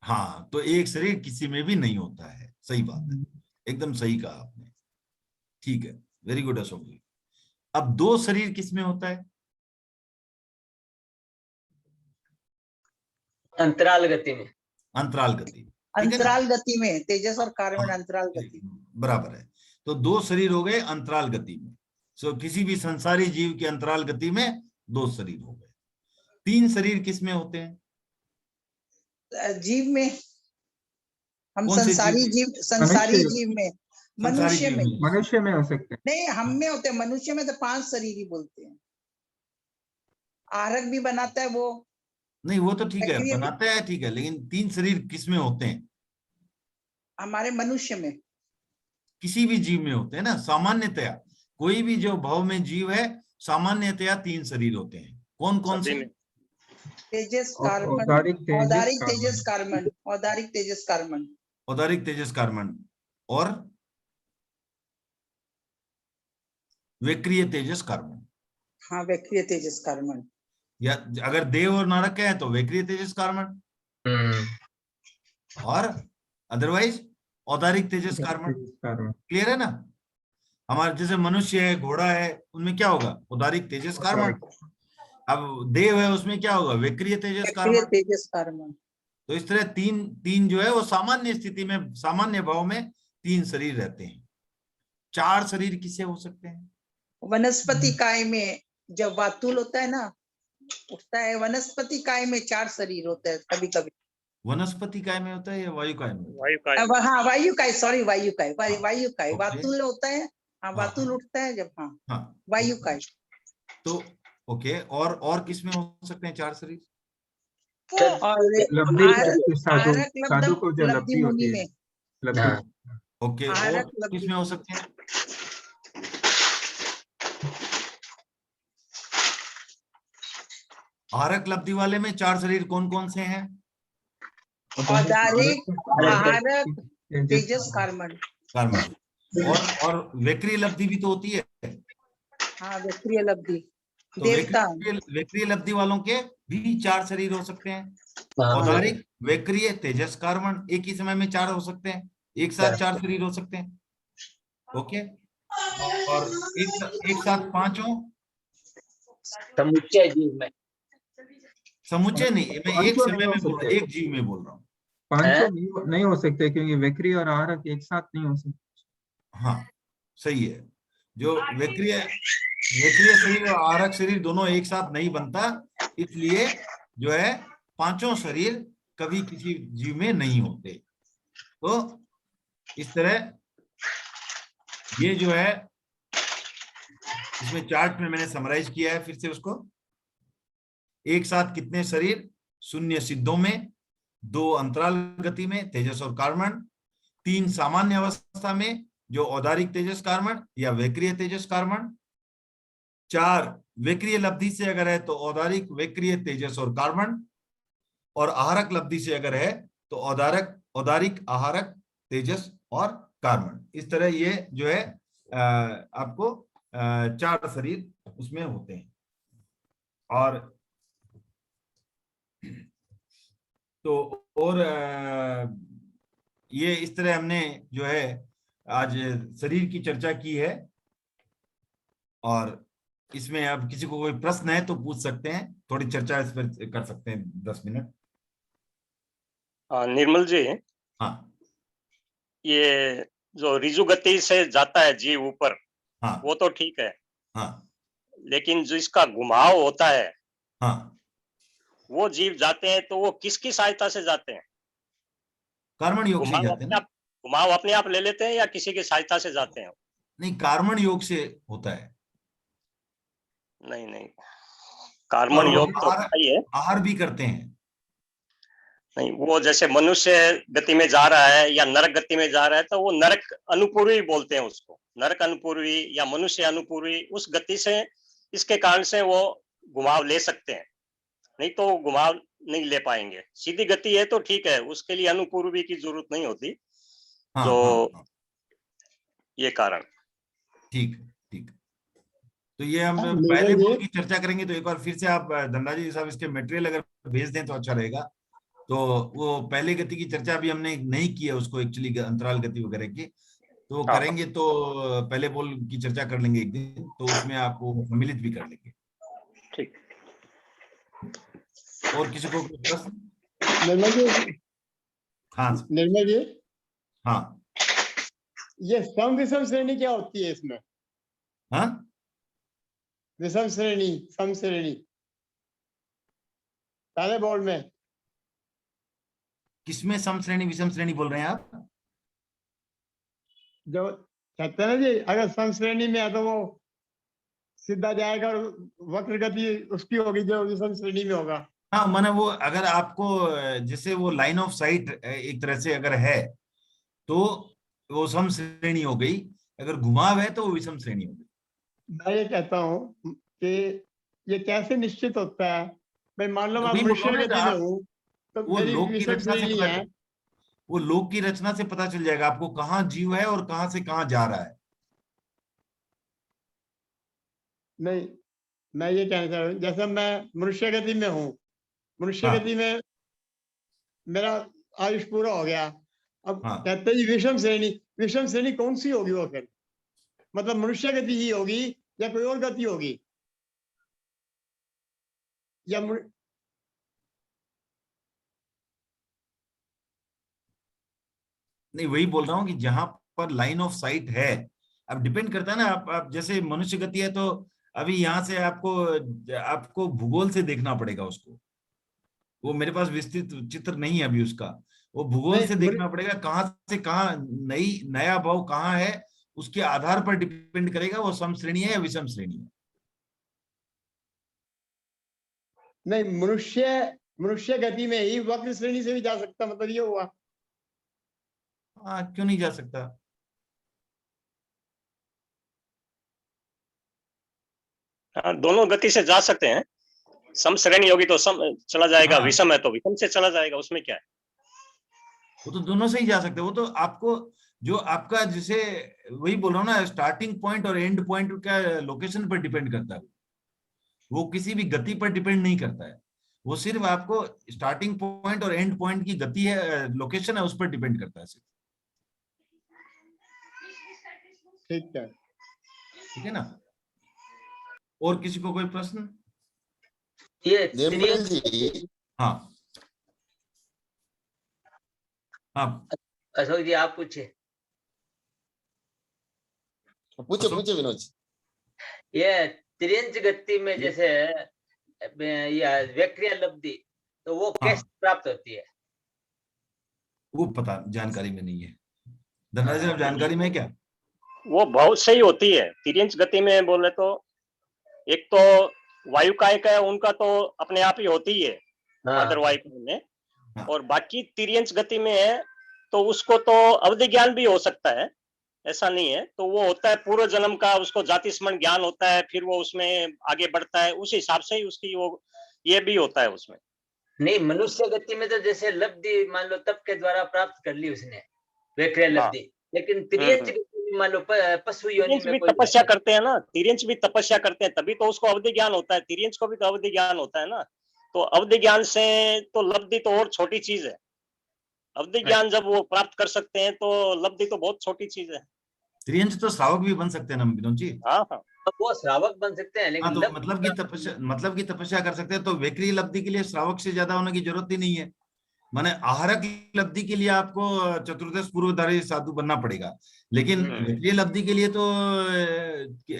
हाँ, तो एक शरीर किसी में भी नहीं होता है। सही बात है, एकदम सही कहा आपने, ठीक है, वेरी गुड अशोक जी। अब 2 शरीर किसमें होता है?
अंतराल गति में।
अंतराल गति, ठीक है ना?
अंतराल गति में तेजस और कार्बन
हाँ,
अंतराल गति।
बराबर है। तो 2 शरीर हो गए अंतराल गति में। सो किसी भी संसारी जीव के अंतराल गति में 2 शरीर हो गए। 3 शरीर किसमें होते हैं?
जीव में, हम
कौन से
संसारी
जीव?
संसारी
मनुष्य।
जीव में,
संसारी
मनुष्य
जीव
में।
में।
मनुष्य में हो सकते हैं।
नहीं, हम में होते हैं। मनुष्य में तो 5 शरीर ही बोलते हैं। आहारक भी बनाता है वो।
नहीं, वो तो ठीक है,
सक्रिय भी-
बनाता है, ठीक है, लेकिन 3 शरीर किसमें होते हैं?
हमारे मनुष्य में।
किसी भी जीव में होते हैं ना, सामान्यतया। कोई भी जो भाव में जीव है, सामान्यतया 3 शरीर होते हैं। कौन कौन
सभी
से?
में।
तेजस कार्बन,
औदारिक
औदारिक तेजस
तेजस
कार्बन, औदारिक तेजस कार्बन,
औदारिक तेजस कार्बन और वेक्रिय तेजस कार्बन।
हाँ वैक्रिय तेजस कार्बन।
या अगर देव और नरक है तो वेक्रिय तेजस कार्बन, और अदरवाइज औदारिक तेजस कार्बन।
कार्बन।
क्लियर है ना? हमारे जैसे मनुष्य है, घोड़ा है, उनमें क्या होगा? औदारिक तेजस कार्बन। अब देव है, उसमें क्या होगा? वेक्रिय तेजस
वैक्रिय
कार्बन।
तेजस कार्बन।
तो इस तरह तीन जो है वो सामान्य स्थिति में, सामान्य भाव में 3 शरीर रहते हैं। 4 शरीर किसे हो सकते हैं?
वनस्पति काय में जब वातुल होता है ना, उठता है, वनस्पति काय में 4 शरीर होता है कभी कभी।
वनस्पति काय में होता है या वायु काय में होता है?
वायु का
हाँ वायु काय, सॉरी वायु काय, वायु काय।
ओके।
वातुल होता है, हाँ
हाँ,
वातुल उठता है जब, हाँ
हाँ,
वायु काय।
तो ओके, और किसमें हो सकते हैं 4 शरीर?
और
लब्धि प्राप्ति, साधु,
आहारक
साधु को जो
लब्धि
लब्धि
मुनि
होती है,
में।
लब्धि।
ओके, और
आहारक लब्धि
किसमें हो सकते हैं? आहारक लब्धि वाले में 4 शरीर कौन कौन से हैं?
औदारिक, आहारक,
तेजस
तेजस कार्बन।
कार्बन। और वेक्रिय लब्धि भी तो होती है।
हाँ वैक्रिय लब्धि।
तो
देवता
वैक्रिय लब्धि वालों के भी 4 शरीर हो सकते हैं।
हाँ,
औदारिक, वैक्रिय, तेजस, कार्बन एक ही समय में 4 हो सकते हैं, एक साथ 4 शरीर हो सकते हैं। ओके, और एक साथ 5 हो,
समुच्चय जीव में
समुच्चय नहीं, मैं एक
पांचों
समय
नहीं हो
में बोल रहा हूँ,
सकते।
एक जीव में बोल रहा हूँ।
पांचों नहीं हो सकते क्योंकि वैक्री और आहारक एक साथ नहीं हो सकते।
हाँ सही है, जो वैक्रिय शरीर और आहारक शरीर दोनों एक साथ नहीं बनता, इसलिए जो है 5 शरीर कभी किसी जीव में नहीं होते। तो इस तरह ये जो है इसमें चार्ट में मैंने समराइज किया है फिर से उसको। एक साथ कितने शरीर? 0 सिद्धों में, 2 अंतराल गति में तेजस और कार्बन, 3 सामान्य अवस्था में जो औदारिक तेजस कार्बन या वैक्रिय तेजस कार्बन, 4 वैक्रिय लब्धि से अगर है तो औदारिक वैक्रिय तेजस और कार्बन, और आहारक लब्धि से अगर है तो औदारिक आहारक तेजस और कार्बन। इस तरह ये जो है आपको 4 शरीर उसमें होते हैं। और तो और ये इस तरह हमने जो है आज शरीर की चर्चा की है। और इसमें अब किसी को कोई प्रश्न है तो पूछ सकते हैं, थोड़ी चर्चा इस पर कर सकते हैं 10 मिनट।
निर्मल जी,
हाँ
ये जो रिजु गति से जाता है जीव ऊपर,
हाँ
वो तो ठीक है,
हाँ
लेकिन जो इसका घुमाव होता है
हाँ,
वो जीव जाते हैं तो वो किसकी सहायता से जाते हैं?
कार्बन योग से ही जाते हैं ना?
घुमाव अपने आप ले लेते हैं या किसी की सहायता से जाते हैं?
नहीं, कार्बन योग से होता है।
नहीं, कार्बन योग तो सही है।
आहार भी करते हैं।
नहीं, वो जैसे मनुष्य गति में जा रहा है या नरक गति में जा रहा है तो वो नरक अनुपूर्वी बोलते हैं उसको, नरक अनुपूर्वी या मनुष्य अनुपूर्वी, उस गति से इसके कारण से वो घुमाव ले सकते हैं, नहीं तो घुमाव नहीं ले पाएंगे। सीधी गति है तो ठीक है, उसके लिए अनुपूर्वी की जरूरत नहीं होती।
हाँ,
जो
हाँ,
ये कारण।
ठीक ठीक। तो ये हम
हाँ,
पहले
निर्मल जी।
बोल की चर्चा करेंगे, तो एक बार फिर से आप धनराज साहब इसके मटेरियल अगर भेज दें तो अच्छा रहेगा। तो वो पहले गति की चर्चा अभी हमने नहीं की है उसको, एक्चुअली अंतराल गति वगैरह की, तो
हाँ।
करेंगे तो पहले बोल की चर्चा कर लेंगे एक दिन, तो उसमें आपको सम्मिलित भी कर लेंगे।
ठीक।
और किसी को कोई प्रश्न?
निर्मल जी,
हाँ
निर्मल जी,
हाँ
ये सम विषम श्रेणी क्या होती है इसमें?
हाँ,
विषम श्रेणी, सम श्रेणी पहले बोर्ड में
किसमें सम श्रेणी विषम श्रेणी बोल रहे हैं आप?
जो कहते हैं ना जी, अगर सम श्रेणी में है तो वो सीधा जाएगा और वक्र गति उसकी होगी जो विषम श्रेणी में होगा।
हाँ, माने वो अगर आपको जैसे वो लाइन ऑफ साइट एक तरह से अगर है तो वो सम श्रेणी हो गई, अगर घुमाव है तो वो विषम श्रेणी हो गई।
मैं ये कहता हूँ कि ये कैसे निश्चित होता है? भाई मान लो मैं
वही
मनुष्य
बोल रहा हूँ
गति
ना,
में हूँ तो
वो
मेरी
लोक की
विषम
रचना से
श्रेणी
पता
है।
वो लोक की रचना से पता चल जाएगा आपको कहाँ जीव है और कहाँ से कहाँ जा रहा है।
नहीं, मैं ये कहना चाह रहा हूँ, जैसे मैं मनुष्य गति में हूँ, मनुष्य
हाँ।
गति में मेरा आयुष पूरा हो गया। अब
हाँ।
कहते हैं विषम श्रेणी कौन सी होगी वो फिर? मतलब मनुष्य गति ही होगी या कोई और गति होगी? या
नहीं, वही बोल रहा हूँ कि जहां पर लाइन ऑफ साइट है, अब डिपेंड करता है ना, आप जैसे मनुष्य गति है तो अभी यहाँ से आपको भूगोल से देखना पड़ेगा उसको, वो मेरे पास विस्तृत चित्र नहीं है अभी उसका, वो भूगोल से देखना पड़ेगा कहाँ से कहाँ नया भाव कहाँ है, उसके आधार पर डिपेंड करेगा वो सम श्रेणी है या विषम श्रेणी है।
नहीं, मनुष्य गति में ही वक्र श्रेणी से भी जा सकता, मतलब ये हुआ।
हाँ, क्यों नहीं जा सकता?
हाँ, दोनों गति से जा सकते हैं। सम श्रेणी होगी तो सम चला जाएगा,
हाँ।
विषम है तो विषम से चला जाएगा, उसमें क्या है?
वो तो दोनों से ही जा सकते हैं, वो तो आपको जो आपका जैसे वही बोल रहा हूँ ना, स्टार्टिंग पॉइंट और एंड पॉइंट का लोकेशन पर डिपेंड करता है। वो किसी भी गति पर डिपेंड नहीं करता है, वो सिर्फ आपको स्टार्टिंग पॉइंट और एंड पॉइंट की गति है, लोकेशन है, उस पर डिपेंड करता है सिर्फ।
ठीक है।
ठीक है ना? और किसी को कोई प्रश्न?
ये
निर्मल जी,
हाँ हाँ
अशोक जी आप पूछिए।
पूछे पूछे विनोद जी।
ये त्रियंच गति में जैसे या व्यक्रिया लब्धि, तो वो
हाँ।
कैसे प्राप्त होती है?
वो पता जानकारी में नहीं है। धनराज साहब जानकारी में है क्या?
वो बहुत सही होती है तिर्यंच गति में बोले तो। एक तो वायु कायिक है उनका तो अपने आप ही होती है आदर वायु में, और बाकी तिर्यंच गति में है तो उसको तो अवधि ज्ञान भी हो सकता है, ऐसा नहीं है। तो वो होता है पूर्व जन्म का, उसको जाति स्मरण ज्ञान होता है, फिर वो उसमें आगे बढ़ता है, उस हिसाब से ही उसकी वो ये भी होता है उसमें।
नहीं, मनुष्य गति में तो जैसे लब्धि मान लो तप के द्वारा प्राप्त कर ली उसने व्यक्रिया लब्धि, लेकिन तिर्यंच गति में मान लो पशु योनि
तिर्यंच
में
भी
कोई
तपस्या करते हैं ना, तिर्यंच भी तपस्या करते हैं, तभी तो उसको अवधि ज्ञान होता है। तिर्यंच को भी तो अवधि ज्ञान होता है ना, तो अवधि ज्ञान से तो लब्धि तो और छोटी चीज है। अवधि ज्ञान जब वो प्राप्त कर सकते हैं तो लब्धि तो बहुत छोटी चीज है।
त्रियंच तो श्रावक भी बन सकते हैं ना विनोद जी?
हाँ हाँ,
वो श्रावक बन सकते हैं,
हाँ,
लेकिन
तो मतलब की तपस्या कर सकते हैं, तो व्यक्रिय लब्धि के लिए श्रावक से ज्यादा होने की जरूरत ही नहीं है। माने आहारक लब्धि के लिए आपको चतुर्दश पूर्वधारी साधु बनना पड़ेगा, लेकिन व्यक्रिय लब्धि के लिए तो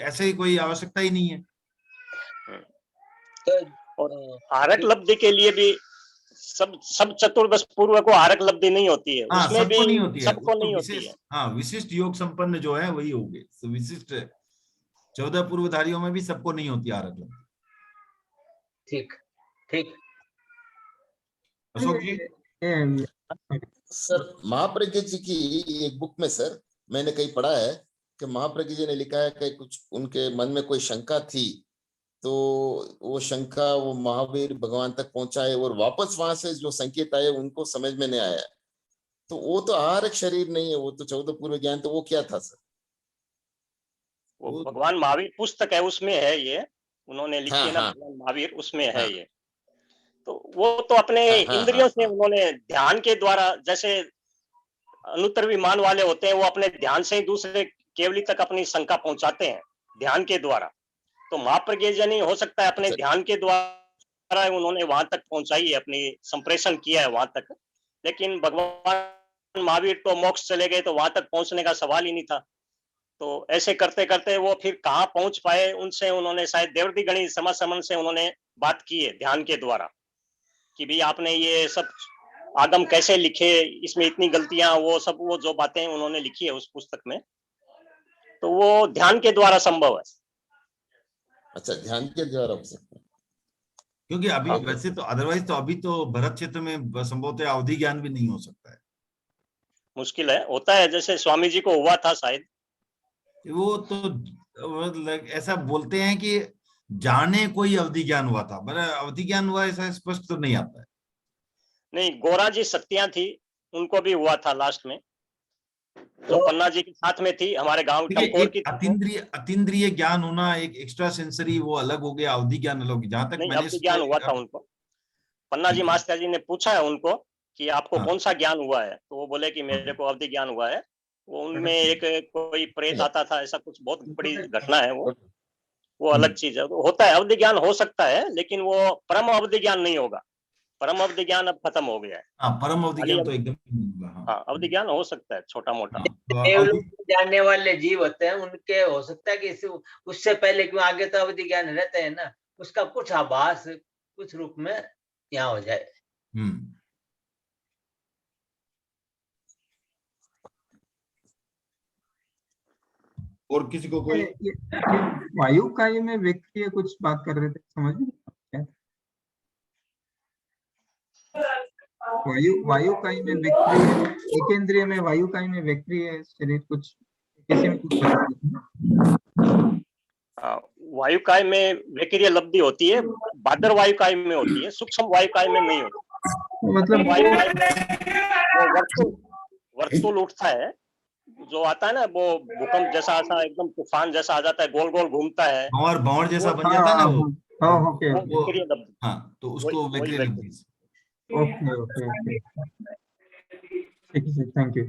ऐसे ही कोई आवश्यकता ही नहीं है।
तो
आहारक लब्धि के लिए भी सब चतुर्दश पूर्व को आहारक लब्धि नहीं होती है।
हाँ,
उसमें
सबको
भी
नहीं होती है,
सबको नहीं
उसको
होती है।
हाँ, विशिष्ट योग संपन्न जो है वही होंगे। तो विशिष्ट 14 पूर्वधारियों में भी सबको नहीं होती आहारक लब्धि।
ठीक ठीक।
अशोक जी?
सर महाप्रज्ञ जी की एक बुक में सर मैंने कहीं पढ़ा है कि महाप्रज्ञ जी ने लिखा है कि कुछ उनके मन में कोई शंका थी, तो वो शंका वो महावीर भगवान तक पहुंचाए और वापस वहां से जो संकेत आए उनको समझ में नहीं आया। तो वो तो आहारक शरीर नहीं है, वो तो 14 पूर्व ज्ञान, तो वो क्या था सर?
वो भगवान महावीर पुस्तक है उसमें है ये, उन्होंने लिखी है ना, भगवान महावीर उसमें है ये। तो वो तो अपने इंद्रियों से उन्होंने ध्यान के द्वारा, जैसे अनुत्तर विमान वाले होते हैं वो अपने ध्यान से ही दूसरे केवली तक अपनी शंका पहुंचाते हैं ध्यान के द्वारा। तो महाप्रज्ञजनी हो सकता है अपने ध्यान के द्वारा उन्होंने वहां तक पहुंचाई है, अपनी संप्रेषण किया है वहां तक। लेकिन भगवान महावीर तो मोक्ष चले गए, तो वहां तक पहुंचने का सवाल ही नहीं था। तो ऐसे करते करते वो फिर कहाँ पहुंच पाए, उनसे उन्होंने शायद देवदी गणित समासमन से उन्होंने बात की है ध्यान के द्वारा कि भी आपने ये सब आगम कैसे लिखे, इसमें इतनी गलतियां, वो सब वो जो बातें उन्होंने लिखी है उस पुस्तक में, तो वो ध्यान के द्वारा संभव है।
अच्छा, ध्यान के द्वारा हो सकता है,
क्योंकि अभी वैसे तो अदरवाइज तो अभी तो भरत क्षेत्र में संभवतः अवधि ज्ञान भी नहीं हो सकता है,
मुश्किल है, होता है जैसे स्वामी जी को हुआ था शायद।
वो तो ऐसा बोलते हैं कि जाने कोई अवधि ज्ञान हुआ था, पर अवधि ज्ञान हुआ ऐसा स्पष्ट तो नहीं आता है।
नहीं, गोरा जी शक्तियां थी, उनको भी हुआ था लास्ट में, जो पन्ना जी के साथ में थी, हमारे गांव टमकोर की।
अतीन्द्रिय ज्ञान होना एक एक्स्ट्रा सेंसरी वो अलग हो गया, अवधि ज्ञान अलग हो गया। जहां तक
नहीं,
मैंने
अवधि ज्ञान हुआ था उनको। पन्ना जी मास्टर जी ने पूछा है उनको कि आपको कौन सा ज्ञान हुआ है, तो वो बोले कि मेरे को अवधि ज्ञान हुआ है। वो उनमें एक कोई प्रेत आता था, ऐसा कुछ बहुत बड़ी घटना है वो अलग चीज है। तो होता है, अवधि ज्ञान हो सकता है, लेकिन वो परम अवधि ज्ञान नहीं होगा। परम अवधि ज्ञान अब खत्म हो गया है।
हाँ, परम अवधि ज्ञान तो एकदम
हाँ, अवधि ज्ञान हो सकता है छोटा मोटा।
देवलोक में जानने वाले जीव होते हैं, उनके हो सकता है कि उससे पहले, क्यों आगे तो अवधि ज्ञान रहते हैं ना, उसका कुछ आभास कुछ रूप में यहाँ हो जाए।
और किसी को कोई
वायु कायी में व्यक्ति कुछ बात कर रहे थे, समझ क्या? वायु कायी में व्यक्ति, एकेंद्रिय में वायु कायी में व्यक्ति है शरीर, कुछ किसी में कुछ
वायु काय में व्यक्रिय लब्धि होती है, बादर वायु काय में होती है, सूक्ष्म वायु काय में नहीं होती।
मतलब
वायु काय में वर्तुल उठता है, जो आता है ना, वो भूकंप जैसा ऐसा एकदम तूफान जैसा आ जाता है, गोल गोल घूमता है,
भंवर जैसा बन जाता है ना वो।
ओके
वो
ओके
वक्रीय लब्धि,
हाँ, तो उसको
वही
वक्रीय
वही
लब्धि से।
ओके ओके ओके ठीक है sir, thank you.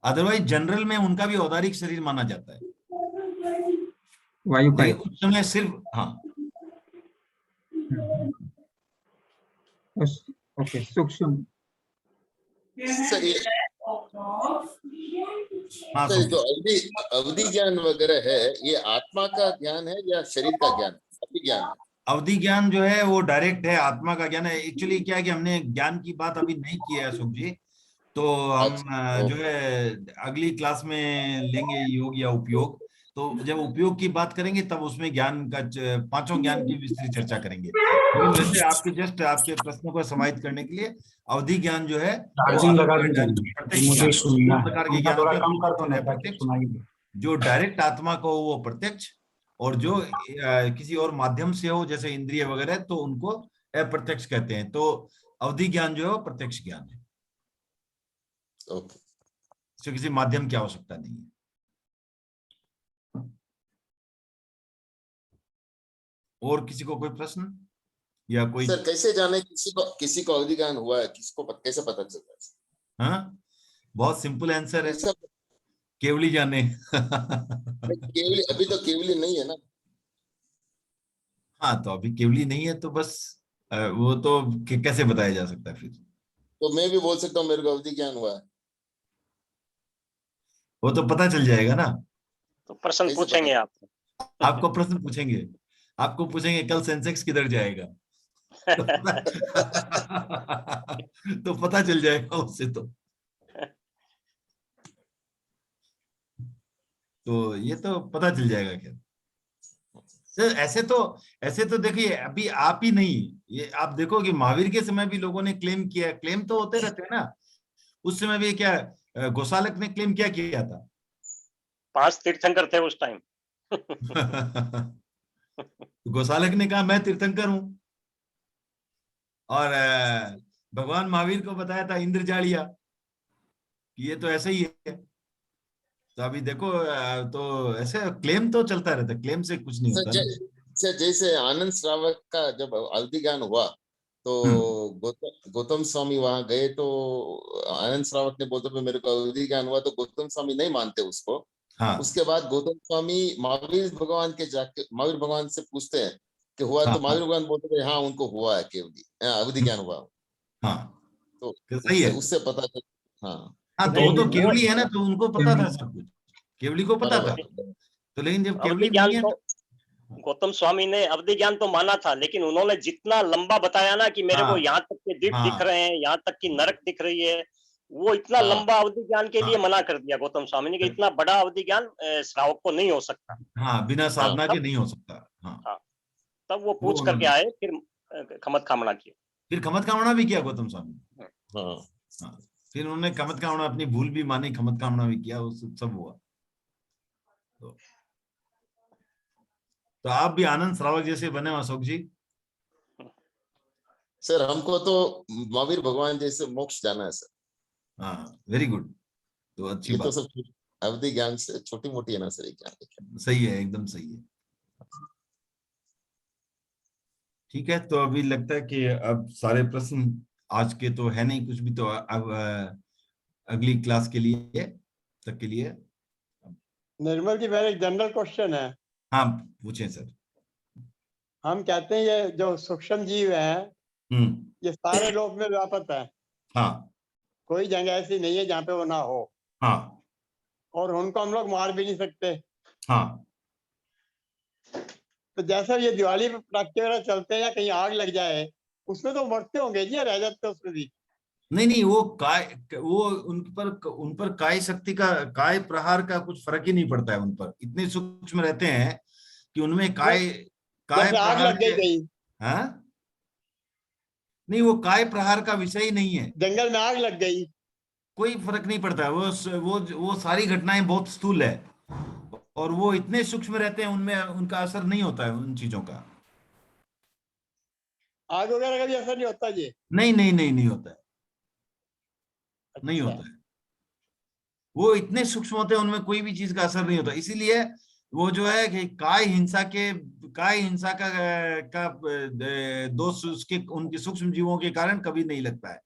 Otherwise general में उनका भी औदारिक शरीर माना जाता है,
वायुकाय।
लेकिन उस समय सिर्फ, हाँ
ओके, सूक्ष्म।
सर ये
हाँ
सर जो
सोचिए।
अवधि ज्ञान वगैरह है, ये आत्मा का ज्ञान है या शरीर का ज्ञान है? अवधि ज्ञान है।
अवधि ज्ञान जो है वो डायरेक्ट है, आत्मा का ज्ञान है। एक्चुअली क्या है कि हमने ज्ञान की बात अभी नहीं की है अशोक जी, तो हम
अच्छा,
जो है अगली क्लास में लेंगे योग या उपयोग। तो जब उपयोग की बात करेंगे तब उसमें ज्ञान का पांचों ज्ञान की विस्तृत चर्चा करेंगे। लेकिन वैसे आपके जस्ट आपके प्रश्नों को समाहित करने के लिए अवधि ज्ञान जो है वो
चार्जिंग लगा
आपका
दीजिए,
प्रत्यक्ष
मुझे
ज्ञान,
सुनना
दो
है।
प्रकार के
पंखा
ज्ञान
थोड़ा
होते हैं,
कम कर दो
प्रत्यक्ष
ना
और
ताकि
अप्रत्यक्ष।
सुनाई दे।
जो डायरेक्ट आत्मा को हो वो प्रत्यक्ष, और जो किसी और माध्यम से हो जैसे इंद्रिय वगैरह तो उनको अप्रत्यक्ष कहते हैं। तो अवधि ज्ञान जो है वो प्रत्यक्ष ज्ञान है,
ओके।
इससे किसी माध्यम की आवश्यकता नहीं है। और किसी को कोई प्रश्न या कोई?
सर कैसे जाने किसी को अवधि ज्ञान हुआ है, किसको कैसे पता चलता है?
हाँ, बहुत सिंपल आंसर है,
कैसे?
केवली जाने।
केवली अभी तो केवली नहीं है ना।
हाँ, तो अभी केवली नहीं है तो बस वो तो कैसे बताया जा सकता है फिर?
तो मैं भी बोल सकता हूँ मेरे को अवधि ज्ञान हुआ है।
वो तो पता चल जाएगा ना।
तो प्रश्न
कैसे
पूछेंगे
पता?
आप।
आपको प्रश्न पूछेंगे, आपको पूछेंगे कल सेंसेक्स किधर जाएगा। तो पता चल जाएगा उससे। तो ये तो पता चल जाएगा क्या। तो ऐसे तो देखिए अभी आप ही नहीं, ये आप देखो कि महावीर के समय भी लोगों ने क्लेम किया, क्लेम तो होते रहते हैं ना। उस समय भी क्या गोसालक ने क्लेम क्या किया था?
5 तीर्थंकर थे उस टाइम।
गोसालक ने कहा मैं तीर्थंकर हूं, और भगवान महावीर को बताया था इंद्रजालिया कि ये तो ऐसा ही है। तो अभी देखो तो ऐसे क्लेम तो चलता रहता है, क्लेम से कुछ नहीं होता ना।
सर जैसे आनंद श्रावक का जब अवधि ज्ञान हुआ तो गौतम स्वामी वहां गए, तो आनंद श्रावक ने बोलते हुए मेरे को अवधि ज्ञान हुआ, तो गौतम स्वामी नहीं मानते उसको।
हाँ
उसके बाद गौतम स्वामी महावीर भगवान के जाके महावीर भगवान से पूछते हैं कि हुआ,
हाँ
तो महावीर भगवान बोलते हैं हाँ उनको हुआ है, केवली अवधि ज्ञान हुआ।
हाँ,
तो
तो सही है।
उससे पता चल। हाँ
हाँ, तो
नहीं,
वो तो
वो
केवली है ना, तो उनको पता था सब कुछ, केवली को पता था।
बराबर।
तो लेकिन जब
अवधि
केवली
ज्ञान
नहीं है
तो गौतम स्वामी ने अवधि ज्ञान तो माना था, लेकिन उन्होंने जितना लंबा बताया ना कि मेरे को
हाँ
यहाँ तक के दिव्य
हाँ
दिख रहे हैं, यहाँ तक की नरक दिख रही है, वो इतना
हाँ
लंबा अवधि ज्ञान के लिए
हाँ
मना कर दिया गौतम स्वामी ने कि इतना बड़ा अवधि ज्ञान श्रावक को नहीं हो सकता।
हाँ, बिना
हाँ
साधना के
तब
नहीं हो सकता। हाँ,
हाँ, तब वो
वो
पूछ करके
उन्होंने
आए, फिर खमत कामना की।
फिर खमत कामना भी किया गौतम स्वामी ने।
हाँ
हाँ, फिर उन्होंने खमत कामना, अपनी भूल भी मानी, खमत कामना भी किया, वो सब हुआ। तो आप भी आनंद श्रावक जैसे बने अशोक जी।
सर हमको तो महावीर भगवान जैसे मोक्ष जाना है सर।
हाँ, वेरी गुड, तो अच्छी
ये तो
बात,
सब अवधि ज्ञान से छोटी मोटी है ना सर, ये ज्ञान।
सही है, एकदम सही है। ठीक है, तो अभी लगता है कि अब सारे प्रश्न आज के तो है नहीं कुछ भी, तो अब अगली क्लास के लिए तक के लिए।
निर्मल जी, मेरा एक जनरल क्वेश्चन है।
हाँ, पूछें सर।
हम कहते हैं ये जो सूक्ष्म जीव है ये सारे लोक में व्यापक है,
हाँ
कोई जगह ऐसी नहीं है जहाँ पे वो ना हो,
हाँ
और उनको हम लोग मार भी नहीं सकते।
हाँ,
तो जैसे ये दिवाली पे पटाखे वगैरह चलते हैं या कहीं आग लग जाए, उसमें तो मरते होंगे जी, या रह जाते हैं उसमें भी?
नहीं, वो उन पर काय शक्ति का, काय प्रहार का कुछ फर्क ही नहीं पड़ता है उन पर, इतने सूक्ष्म रहते हैं कि उनमें काय काय
जैसे आग
प्रहार
लग गई
के,
कहीं,
हाँ नहीं, वो काय प्रहार का विषय ही नहीं है,
जंगल में आग लग गई,
कोई फर्क नहीं पड़ता। वो सारी घटनाएं बहुत स्थूल है, और वो इतने सूक्ष्म रहते हैं, उनमें उनका असर नहीं होता है उन चीजों का।
आग वगैरह का भी असर नहीं होता जी?
नहीं होता है, नहीं
अच्छा।
होता है। वो इतने सूक्ष्म होते हैं, उनमें कोई भी चीज का असर नहीं होता। इसीलिए वो जो है कि काय हिंसा का दोष उसके उनके सूक्ष्म जीवों के कारण कभी नहीं लगता है।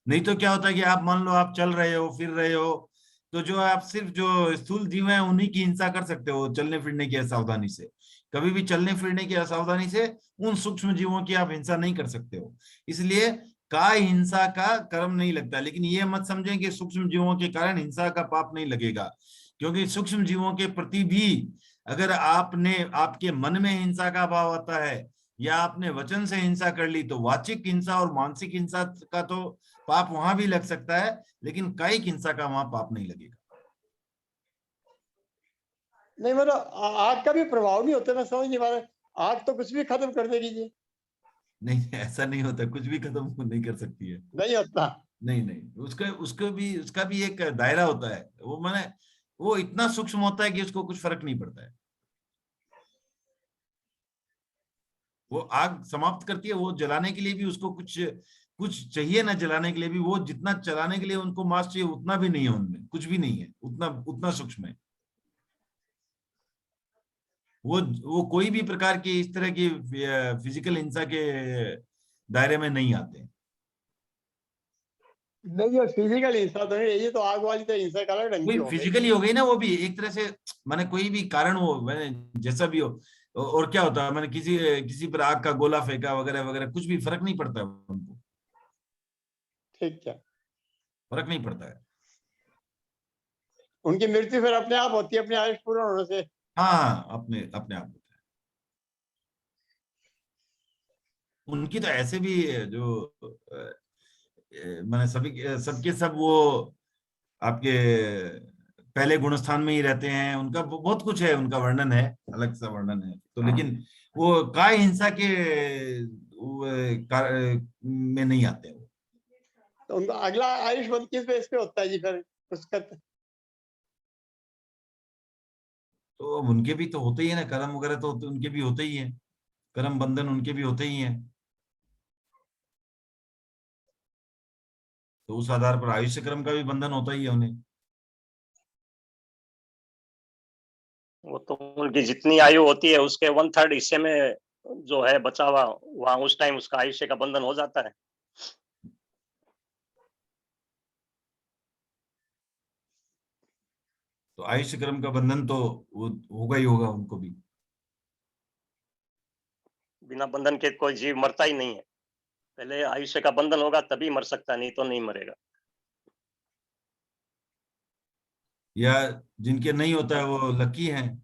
नहीं तो क्या होता है कि आप मान लो आप चल रहे हो फिर रहे हो, तो जो आप सिर्फ जो स्थूल जीव हैं उन्हीं की हिंसा कर सकते हो चलने फिरने की असावधानी से। कभी भी चलने फिरने की असावधानी से उन सूक्ष्म जीवों की आप हिंसा नहीं कर सकते हो। इसलिए काय हिंसा का कर्म नहीं लगता। लेकिन ये मत समझें कि सूक्ष्म जीवों के कारण हिंसा का पाप नहीं लगेगा, क्योंकि सूक्ष्म जीवों के प्रति भी अगर आपके मन में हिंसा का भाव आता है या आपने वचन से हिंसा कर ली, तो वाचिक हिंसा और मानसिक हिंसा का तो पाप वहां भी लग सकता है, लेकिन कायिक हिंसा का वहां पाप नहीं लगेगा।
नहीं मतलब आग का भी प्रभाव नहीं होता, मैं समझ नहीं पा रहा। आग तो कुछ भी खत्म कर देगी जी।
नहीं, ऐसा नहीं होता, कुछ भी खत्म नहीं कर सकती है।
नहीं होता।
नहीं, उसका भी एक दायरा होता है। वो इतना सूक्ष्म होता है कि उसको कुछ फर्क नहीं पड़ता है। वो आग समाप्त करती है, वो जलाने के लिए भी उसको कुछ चाहिए ना, जलाने के लिए भी वो जितना चलाने के लिए उनको मास चाहिए उतना भी नहीं है, उनमें कुछ भी नहीं है, उतना सूक्ष्म है। वो कोई भी प्रकार की इस तरह की फिजिकल हिंसा के दायरे में नहीं आते हैं।
नहीं, ये फिजिकल हिंसा तो नहीं, ये तो आग वाली तो हिंसा का अलग ढंग की
कोई
हो गई।
फिजिकली हो गई ना, वो भी एक तरह से, माने कोई भी कारण हो, मैंने जैसा भी हो, और क्या होता है, मैंने किसी पर आग का गोला फेंका वगैरह वगैरह, कुछ भी फर्क नहीं पड़ता है उनको,
ठीक है।
फर्क नहीं पड़ता है।
उनकी मृत्यु फिर अपने आप होती है, अपने आयुष पूर्ण होने से।
हाँ, अपने अपने आप होता है। उनकी तो ऐसे भी जो मैंने सबके सब वो आपके पहले गुणस्थान में ही रहते हैं, उनका बहुत कुछ है, उनका वर्णन है, अलग सा वर्णन है। तो लेकिन वो काय हिंसा के में नहीं आते वो।
तो उनका अगला आयुष बंद किस बेस पे होता है जी फिर उसका?
तो अब उनके भी तो होते ही है ना, कर्म वगैरह तो उनके भी होते ही है, कर्म बंधन उनके भी होते ही हैं। तो उस आधार पर आयुष्य क्रम का भी बंधन होता ही है उन्हें।
वो तो उनकी जितनी आयु होती है उसके 1/3 हिस्से में जो है बचा हुआ, वहां उस टाइम उसका आयुष्य का बंधन हो जाता है।
तो आयुष्य क्रम का बंधन तो वो होगा ही होगा उनको भी।
बिना बंधन के कोई जीव मरता ही नहीं है। पहले आयुष्य का बंधन होगा तभी मर सकता, नहीं तो नहीं मरेगा।
या जिनके नहीं होता है वो लकी हैं,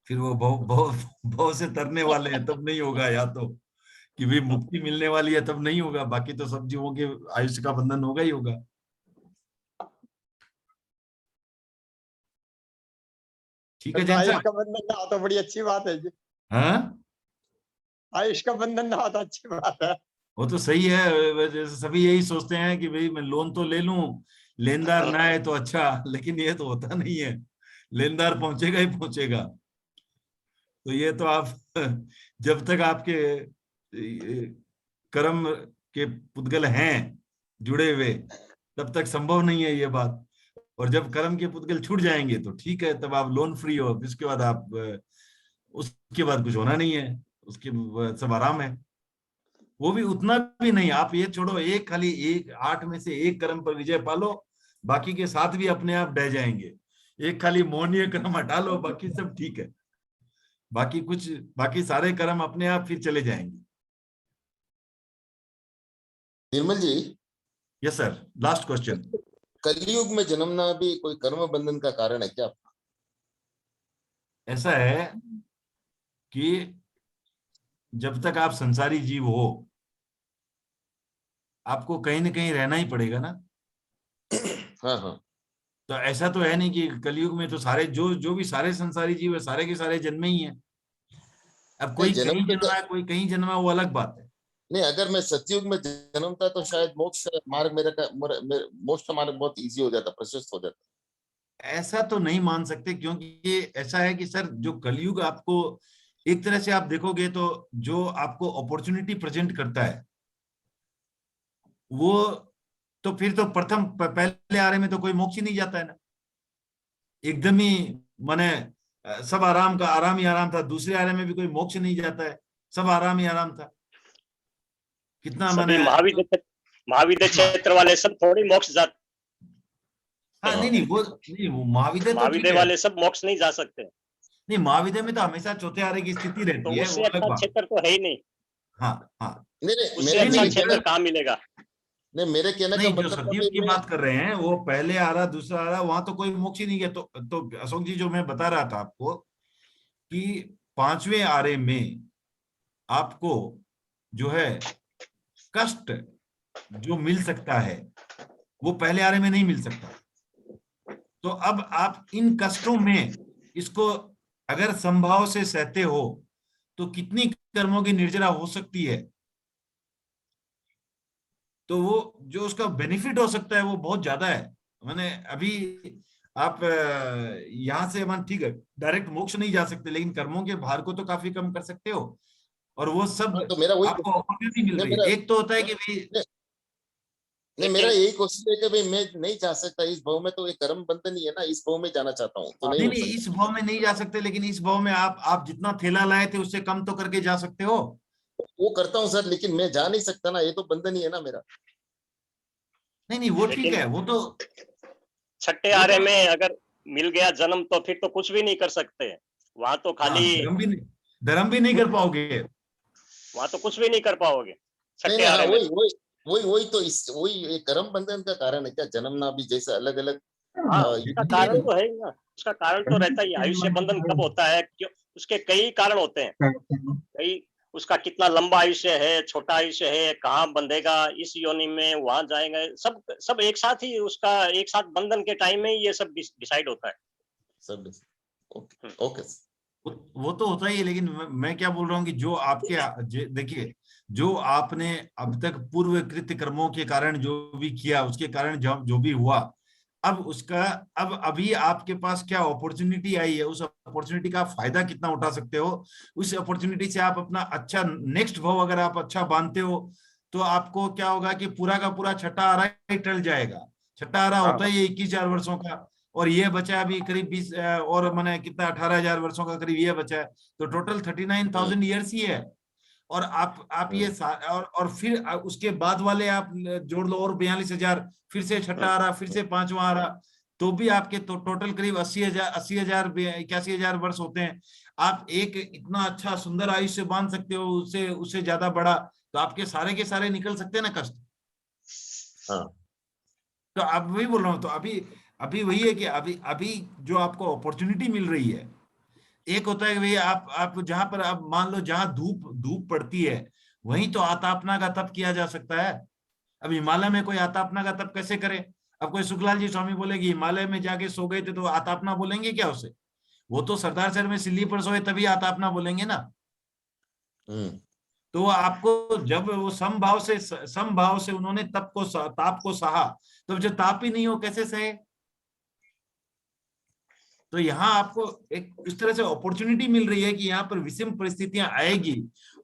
फिर वो भव भव भव से तरने वाले हैं, तब नहीं होगा। या तो कि भी मुक्ति मिलने वाली है तब नहीं होगा, बाकी तो सब जीवों के आयुष्य का बंधन होगा ही होगा। ठीक है
तो
जैन
आयुष
साहब।
का बंधन ना हो तो बड़ी अच्छी बात है जी।
हाँ,
आयुष का बंधन ना हो तो अच्छी बात है।
वो तो सही है। जैसे सभी यही सोचते हैं कि भाई मैं लोन तो ले लूं, लेनदार ना है तो अच्छा, लेकिन ये तो होता नहीं है, लेनदार पहुंचेगा ही पहुंचेगा। तो ये तो आप जब तक आपके कर्म के पुद्गल हैं जुड़े हुए, तब तक संभव नहीं है ये बात। और जब कर्म के पुद्गल छूट जाएंगे तो ठीक है, तब आप लोन फ्री हो, इसके बाद आप उसके बाद कुछ होना नहीं है, उसके सब आराम है। वो भी उतना भी नहीं, आप ये छोड़ो, खाली 8 में से 1 कर्म पर विजय पालो, बाकी के 7 भी अपने आप ढह जाएंगे। एक खाली मोहनीय कर्म हटा लो, बाकी सब ठीक है। बाकी सारे कर्म अपने आप फिर चले जाएंगे।
निर्मल जी,
यस सर, लास्ट क्वेश्चन।
कलयुग में जन्मना भी कोई कर्म बंधन का कारण है क्या?
ऐसा है कि जब तक आप संसारी जीव हो, आपको कहीं ना कहीं रहना ही पड़ेगा ना।
हाँ हाँ।
तो ऐसा तो है नहीं कि कलयुग में तो सारे जो भी सारे संसारी जीव है, सारे के सारे जन्मे ही हैं। अब कोई
जन्म
कहीं
पे
जन्मा है, कोई कहीं जन्मा है, वो अलग बात है।
नहीं, अगर मैं सतयुग में जन्मता तो शायद मोक्ष मार्ग मोक्ष मार्ग बहुत इजी हो जाता, प्रशस्त हो जाता।
ऐसा तो नहीं मान सकते, क्योंकि ये ऐसा है कि सर जो कलयुग आपको एक तरह से आप देखोगे तो जो आपको अपॉर्चुनिटी प्रेजेंट करता है, वो तो फिर तो पहले आ रहे में तो कोई मोक्ष ही नहीं जाता है ना। एकदम ही माने सब आराम ही आराम था। दूसरे आरे में भी कोई मोक्ष नहीं जाता है, सब आराम ही आराम था। कितना
सभी
मैंने
महाविद्य क्षेत्र वाले सब थोड़ी मोक्ष जाते,
हाँ नहीं वो महाविद्य तो ठीक
महाविद्य
है।
वाले सब मोक्ष नहीं जा सकते,
नहीं, महाविद्य में तो हमेशा चौथे आरे की स्थिति
तो
रहती है,
उससे
वो अलग
अच्छा
बात।
क्षेत्र तो है ही नहीं,
हाँ हाँ
नहीं
उससे
मेरे
अच्छा
मेरे
क्षेत्र कहाँ मिलेगा।
नहीं मेरे कहने का
नहीं, जो
मतलब था
सतयुग
कि
की
मैं
बात कर रहे हैं वो पहले आ रहा दूसरा आ रहा, वहां तो कोई मोक्ष ही नहीं है। तो अशोक जी, जो मैं बता रहा था आपको कि 5वें आरे में आपको जो है कष्ट जो मिल सकता है वो पहले आरे में नहीं मिल सकता। तो अब आप इन कष्टों में इसको अगर संभाव से सहते हो तो कितनी कर्मों की निर्जरा हो सकती है, तो वो जो उसका बेनिफिट हो सकता है वो बहुत ज्यादा है। मैंने अभी आप यहाँ से मन ठीक है डायरेक्ट मोक्ष नहीं जा सकते, लेकिन कर्मों के भार को तो काफी कम कर सकते हो, और वो सब
हाँ, तो मेरा वही
आपको अपॉर्चुनिटी मिल
नहीं
रही है। एक तो होता है कि भाई
नहीं मेरा यही कोशिश है कि भाई मैं नहीं जा सकता इस भाव में, तो ये कर्म बंधन ही है ना, इस भाव में जाना चाहता हूँ तो नहीं
नहीं
हो
नहीं,
सकता।
इस भाव में नहीं जा सकते, लेकिन इस भाव में आप जितना थैला लाए थे उससे कम तो करके जा सकते हो।
वो करता हूँ सर, लेकिन मैं जा नहीं सकता ना, ये तो बंधन ही है ना मेरा।
नहीं नहीं, वो ठीक
लेकिन
है, वो तो
छठे आरे में अगर मिल गया जन्म तो फिर तो कुछ भी नहीं कर सकते, वहां तो
हाँ,
खाली
धर्म भी नहीं कर पाओगे,
वहां तो कुछ भी नहीं कर पाओगे
नहीं
छठे
नहीं हाँ
आरे में।
वही तो इस वही ये कर्म बंधन का कारण है क्या, जन्मना भी जैसे अलग अलग
हाँ उसका कारण तो है ही ना, उसका कारण तो रहता ही है। आयुष्य बंधन कब होता है, क्यों, उसके कई कारण होते हैं, कई, उसका कितना लंबा आयुष्य है, छोटा आयुष्य है, कहाँ बंधेगा, इस योनि में वहां जाएगा, सब एक साथ ही उसका एक साथ बंधन के टाइम में ही ये सब डिसाइड होता है
सब। ओके ओके
वो तो होता ही है। लेकिन मैं क्या बोल रहा हूँ कि जो आपके देखिए, जो आपने अब तक पूर्व कृत्य कर्मों के कारण जो भी किया, उसके कारण जो भी हुआ, अब उसका अभी आपके पास क्या अपॉर्चुनिटी आई है, उस अपॉर्चुनिटी का फायदा कितना उठा सकते हो। उस अपॉर्चुनिटी से आप अपना अच्छा नेक्स्ट भाव अगर आप अच्छा बांधते हो तो आपको क्या होगा कि पूरा का पूरा छठा आरा ही टल जाएगा। छठा आरा होता है ये 21,000 वर्षों का, और ये बचा अभी करीब 20 और मैंने कितना 18,000 वर्षों का करीब ये बचा है, तो टोटल 39,000 ईयर्स ही है। और आप ये और फिर उसके बाद वाले आप जोड़ लो और 42,000, फिर से छठा आ रहा, फिर से पांचवा आ रहा, तो भी आपके तो टोटल करीब 80,000 81,000 वर्ष होते हैं। आप एक इतना अच्छा सुंदर आयुष्य बांध सकते हो, उससे उससे ज्यादा बड़ा, तो आपके सारे के सारे निकल सकते हैं ना कष्ट।
हाँ
तो अब वही बोल रहा हूँ, तो अभी वही है कि अभी जो आपको अपॉर्चुनिटी मिल रही है, एक होता है कि भाई आप जहां पर आप मान लो जहां धूप धूप पड़ती है वहीं तो आतापना का तप किया जा सकता है। अब हिमालय में कोई आतापना का तप कैसे करे? अब कोई सुखलाल जी स्वामी बोलेगी हिमालय में जाके सो गए थे तो आतापना बोलेंगे क्या उसे? वो तो सरदार शहर में सिल्ली पर सोए तभी आतापना बोलेंगे ना। तो आपको जब वो समभाव से उन्होंने ताप को सहा, तो जो ताप ही नहीं हो कैसे सहे? तो यहाँ आपको एक इस तरह से अपॉर्चुनिटी मिल रही है कि यहाँ पर विषम परिस्थितियां आएगी,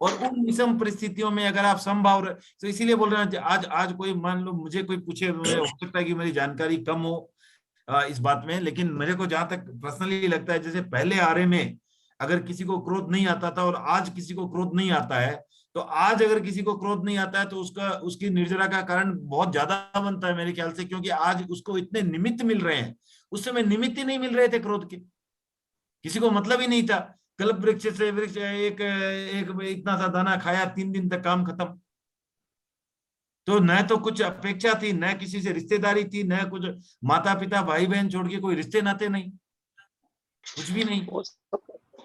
और उन विषम परिस्थितियों में अगर आप समभाव, तो इसीलिए बोल रहे हैं आज कोई मान लो मुझे कोई पूछे, हो सकता है कि मेरी जानकारी कम हो इस बात में, लेकिन मेरे को जहां तक पर्सनली लगता है जैसे पहले आरे में अगर किसी को क्रोध नहीं आता था और आज किसी को क्रोध नहीं आता है, तो आज अगर किसी को क्रोध नहीं आता है तो उसकी निर्जरा का कारण बहुत ज्यादा बनता है मेरे ख्याल से, क्योंकि आज उसको इतने निमित्त मिल रहे हैं। उस समय निमित्त ही नहीं मिल रहे थे क्रोध के, किसी को मतलब ही नहीं था। कल्प वृक्ष से वृक्ष एक इतना सा दाना खाया, 3 दिन तक काम खत्म। तो न तो कुछ अपेक्षा थी, न किसी से रिश्तेदारी थी, न कुछ माता पिता भाई बहन छोड़ के कोई रिश्ते नाते नहीं, कुछ भी नहीं।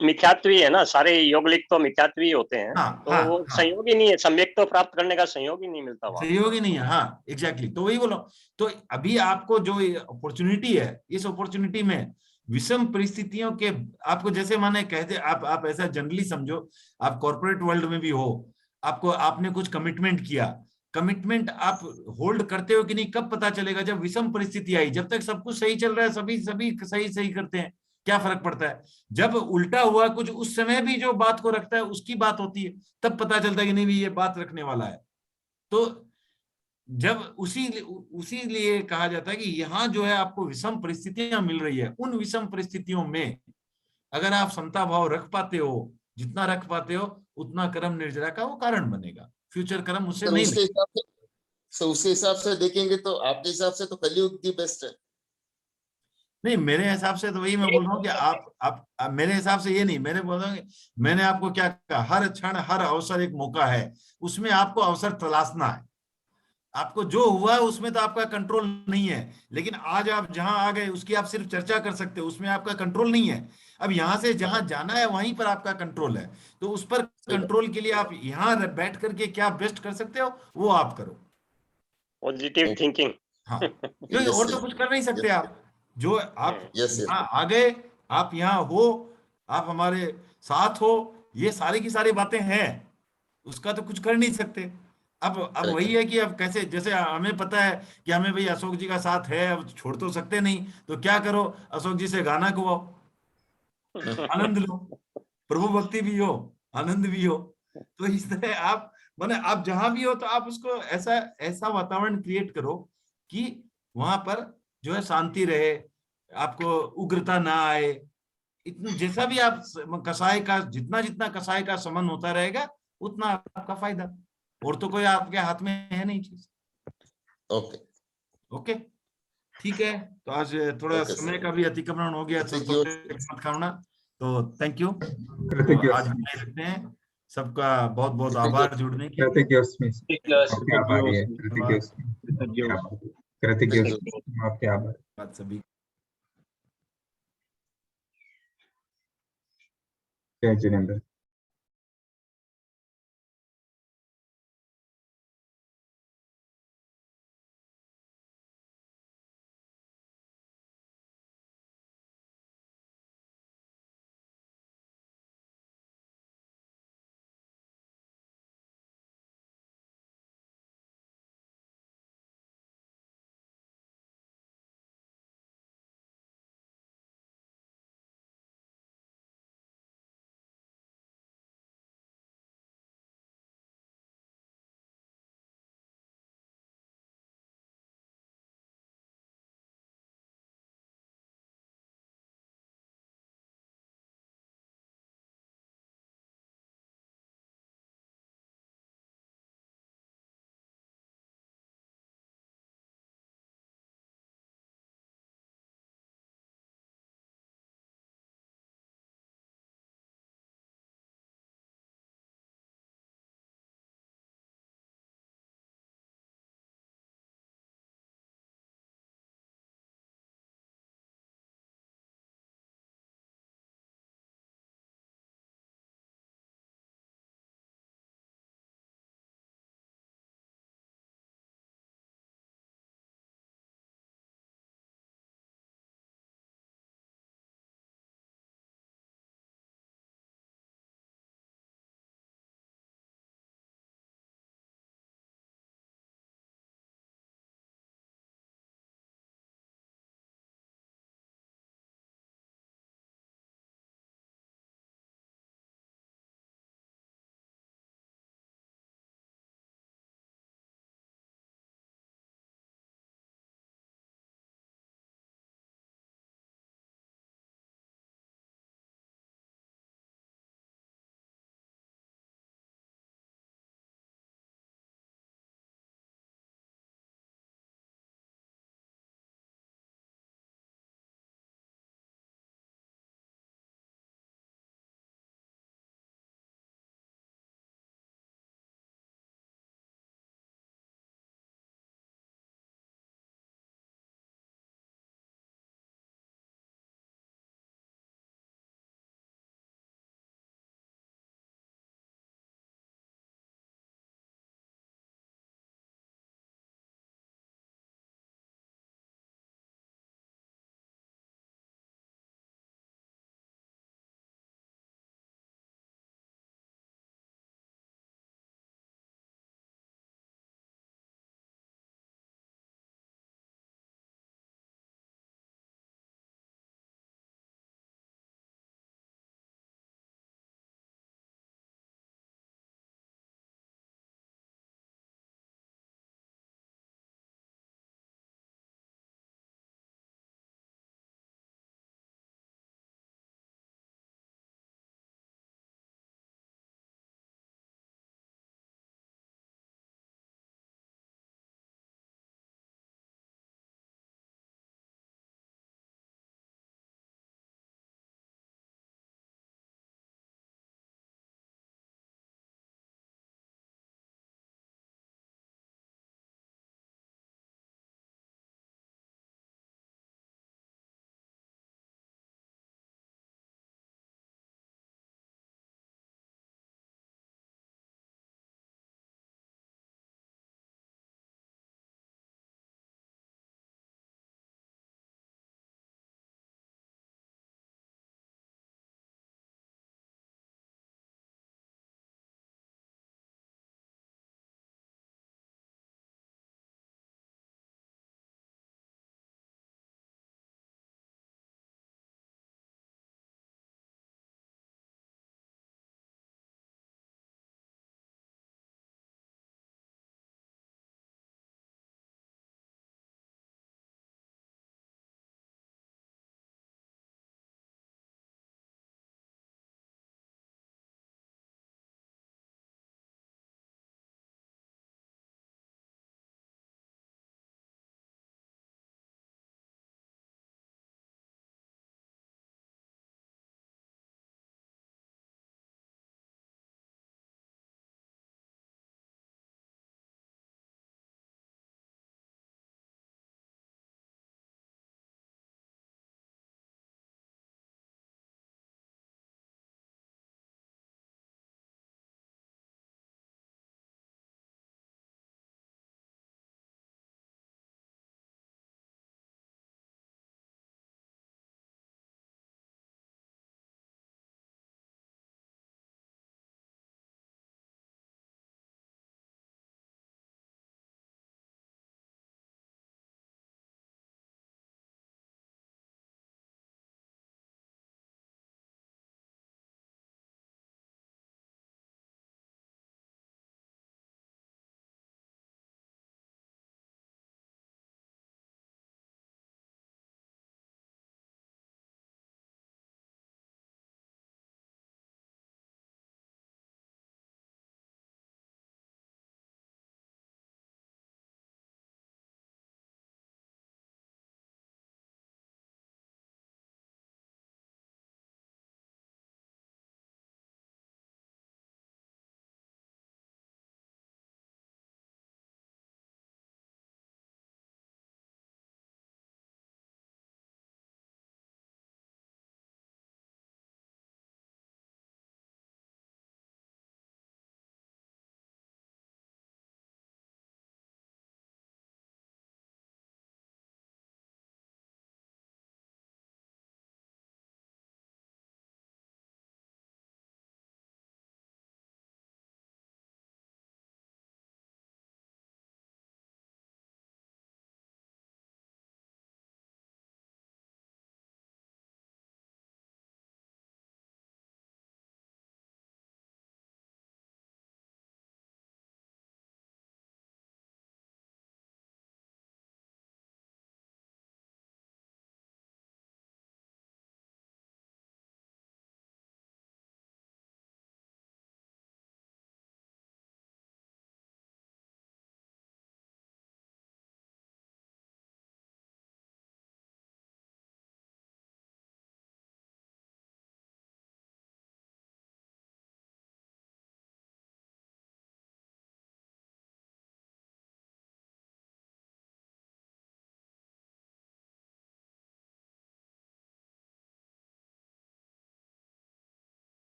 मिथ्यात्वी है ना, सारे योगलिक तो मिथ्यात्वी होते हैं। तो वो संयोग ही नहीं है, सम्यक तो प्राप्त करने का संयोग ही नहीं मिलता वहां,
संयोग ही नहीं है। हाँ एग्जैक्टली, तो वही बोलो। तो अभी आपको जो अपॉर्चुनिटी है, इस अपॉर्चुनिटी में विषम परिस्थितियों के आपको जैसे माने कहते आप ऐसा जनरली समझो, आप कॉर्पोरेट वर्ल्ड में भी हो, आपने कुछ कमिटमेंट किया, कमिटमेंट आप होल्ड करते हो कि नहीं कब पता चलेगा? जब विषम परिस्थिति आई। जब तक सब कुछ सही चल रहा है सभी सही करते हैं, क्या फर्क पड़ता है? जब उल्टा हुआ कुछ, उस समय भी जो बात को रखता है उसकी बात होती है, तब पता चलता है कि नहीं भी ये बात रखने वाला है। तो जब उसी लिए कहा जाता है कि यहाँ जो है आपको विषम परिस्थितियां मिल रही है, उन विषम परिस्थितियों में अगर आप समता भाव रख पाते हो, जितना रख पाते हो उतना कर्म निर्जरा का वो कारण बनेगा, फ्यूचर कर्म उससे
सर
नहीं
उसके
लगेगा।
हिसाब से, सर उसके हिसाब से देखेंगे तो आपके हिसाब से तो कलयुग की बेस्ट है।
नहीं, मेरे हिसाब से तो वही मैं बोल रहा हूँ कि आप मेरे हिसाब से ये नहीं, मैंने बोल रहा हूँ कि मैंने आपको क्या कहा, हर क्षण हर अवसर एक मौका है, उसमें आपको अवसर तलाशना है। आपको जो हुआ है उसमें तो आपका कंट्रोल नहीं है, लेकिन आज आप जहां आ गए उसकी आप सिर्फ चर्चा कर सकते हो, उसमें आपका कंट्रोल नहीं है। अब यहां से जहां जाना है वहीं पर आपका कंट्रोल है, तो उस पर
सही बात।
कंट्रोल के लिए आप यहाँ बैठ करके क्या बेस्ट कर सकते हो वो आप करो।
Positive thinking.
हाँ, क्योंकि
यस
और तो
सर,
कुछ कर नहीं सकते
यस
आप। जो आप
यस यस।
यहाँ आ गए, आप यहाँ हो, आप हमारे साथ हो, ये सारी की सारी बातें हैं, उसका तो कुछ कर नहीं सकते। अब वही है कि अब कैसे, जैसे हमें पता है कि हमें भाई अशोक जी का साथ है, अब छोड़ तो सकते नहीं, तो क्या करो, अशोक जी से गाना गवाओ, आनंद लो, प्रभु भक्ति भी हो, आनंद भी हो। तो इस तरह आप माने आप जहां भी हो तो आप उसको ऐसा ऐसा वातावरण क्रिएट करो कि वहां पर जो है शांति रहे, आपको उग्रता ना आए। इतना जैसा भी आप कसाय का, जितना जितना कसाय का समन होता रहेगा उतना आपका फायदा, और तो कोई आपके हाथ में है नहीं चीज।
ओके
ओके, ठीक है। तो आज थोड़ा
ओके
समय
सर,
का भी अतिक्रमण हो गया, तो
थैंक यू।
थोड़े मत खाना। तो थैंक यू, तो
कृतज्ञ
आज हम यहीं रखते हैं। सबका बहुत बहुत आभार जुड़ने के लिए।
कृतज्ञोस्मि। आपके आभारी है,
धन्यवाद।
कृतज्ञोस्मि, कृतज्ञोस्मि, आपके आभार।
धन्यवाद सभी।
जय जिनेंद्र।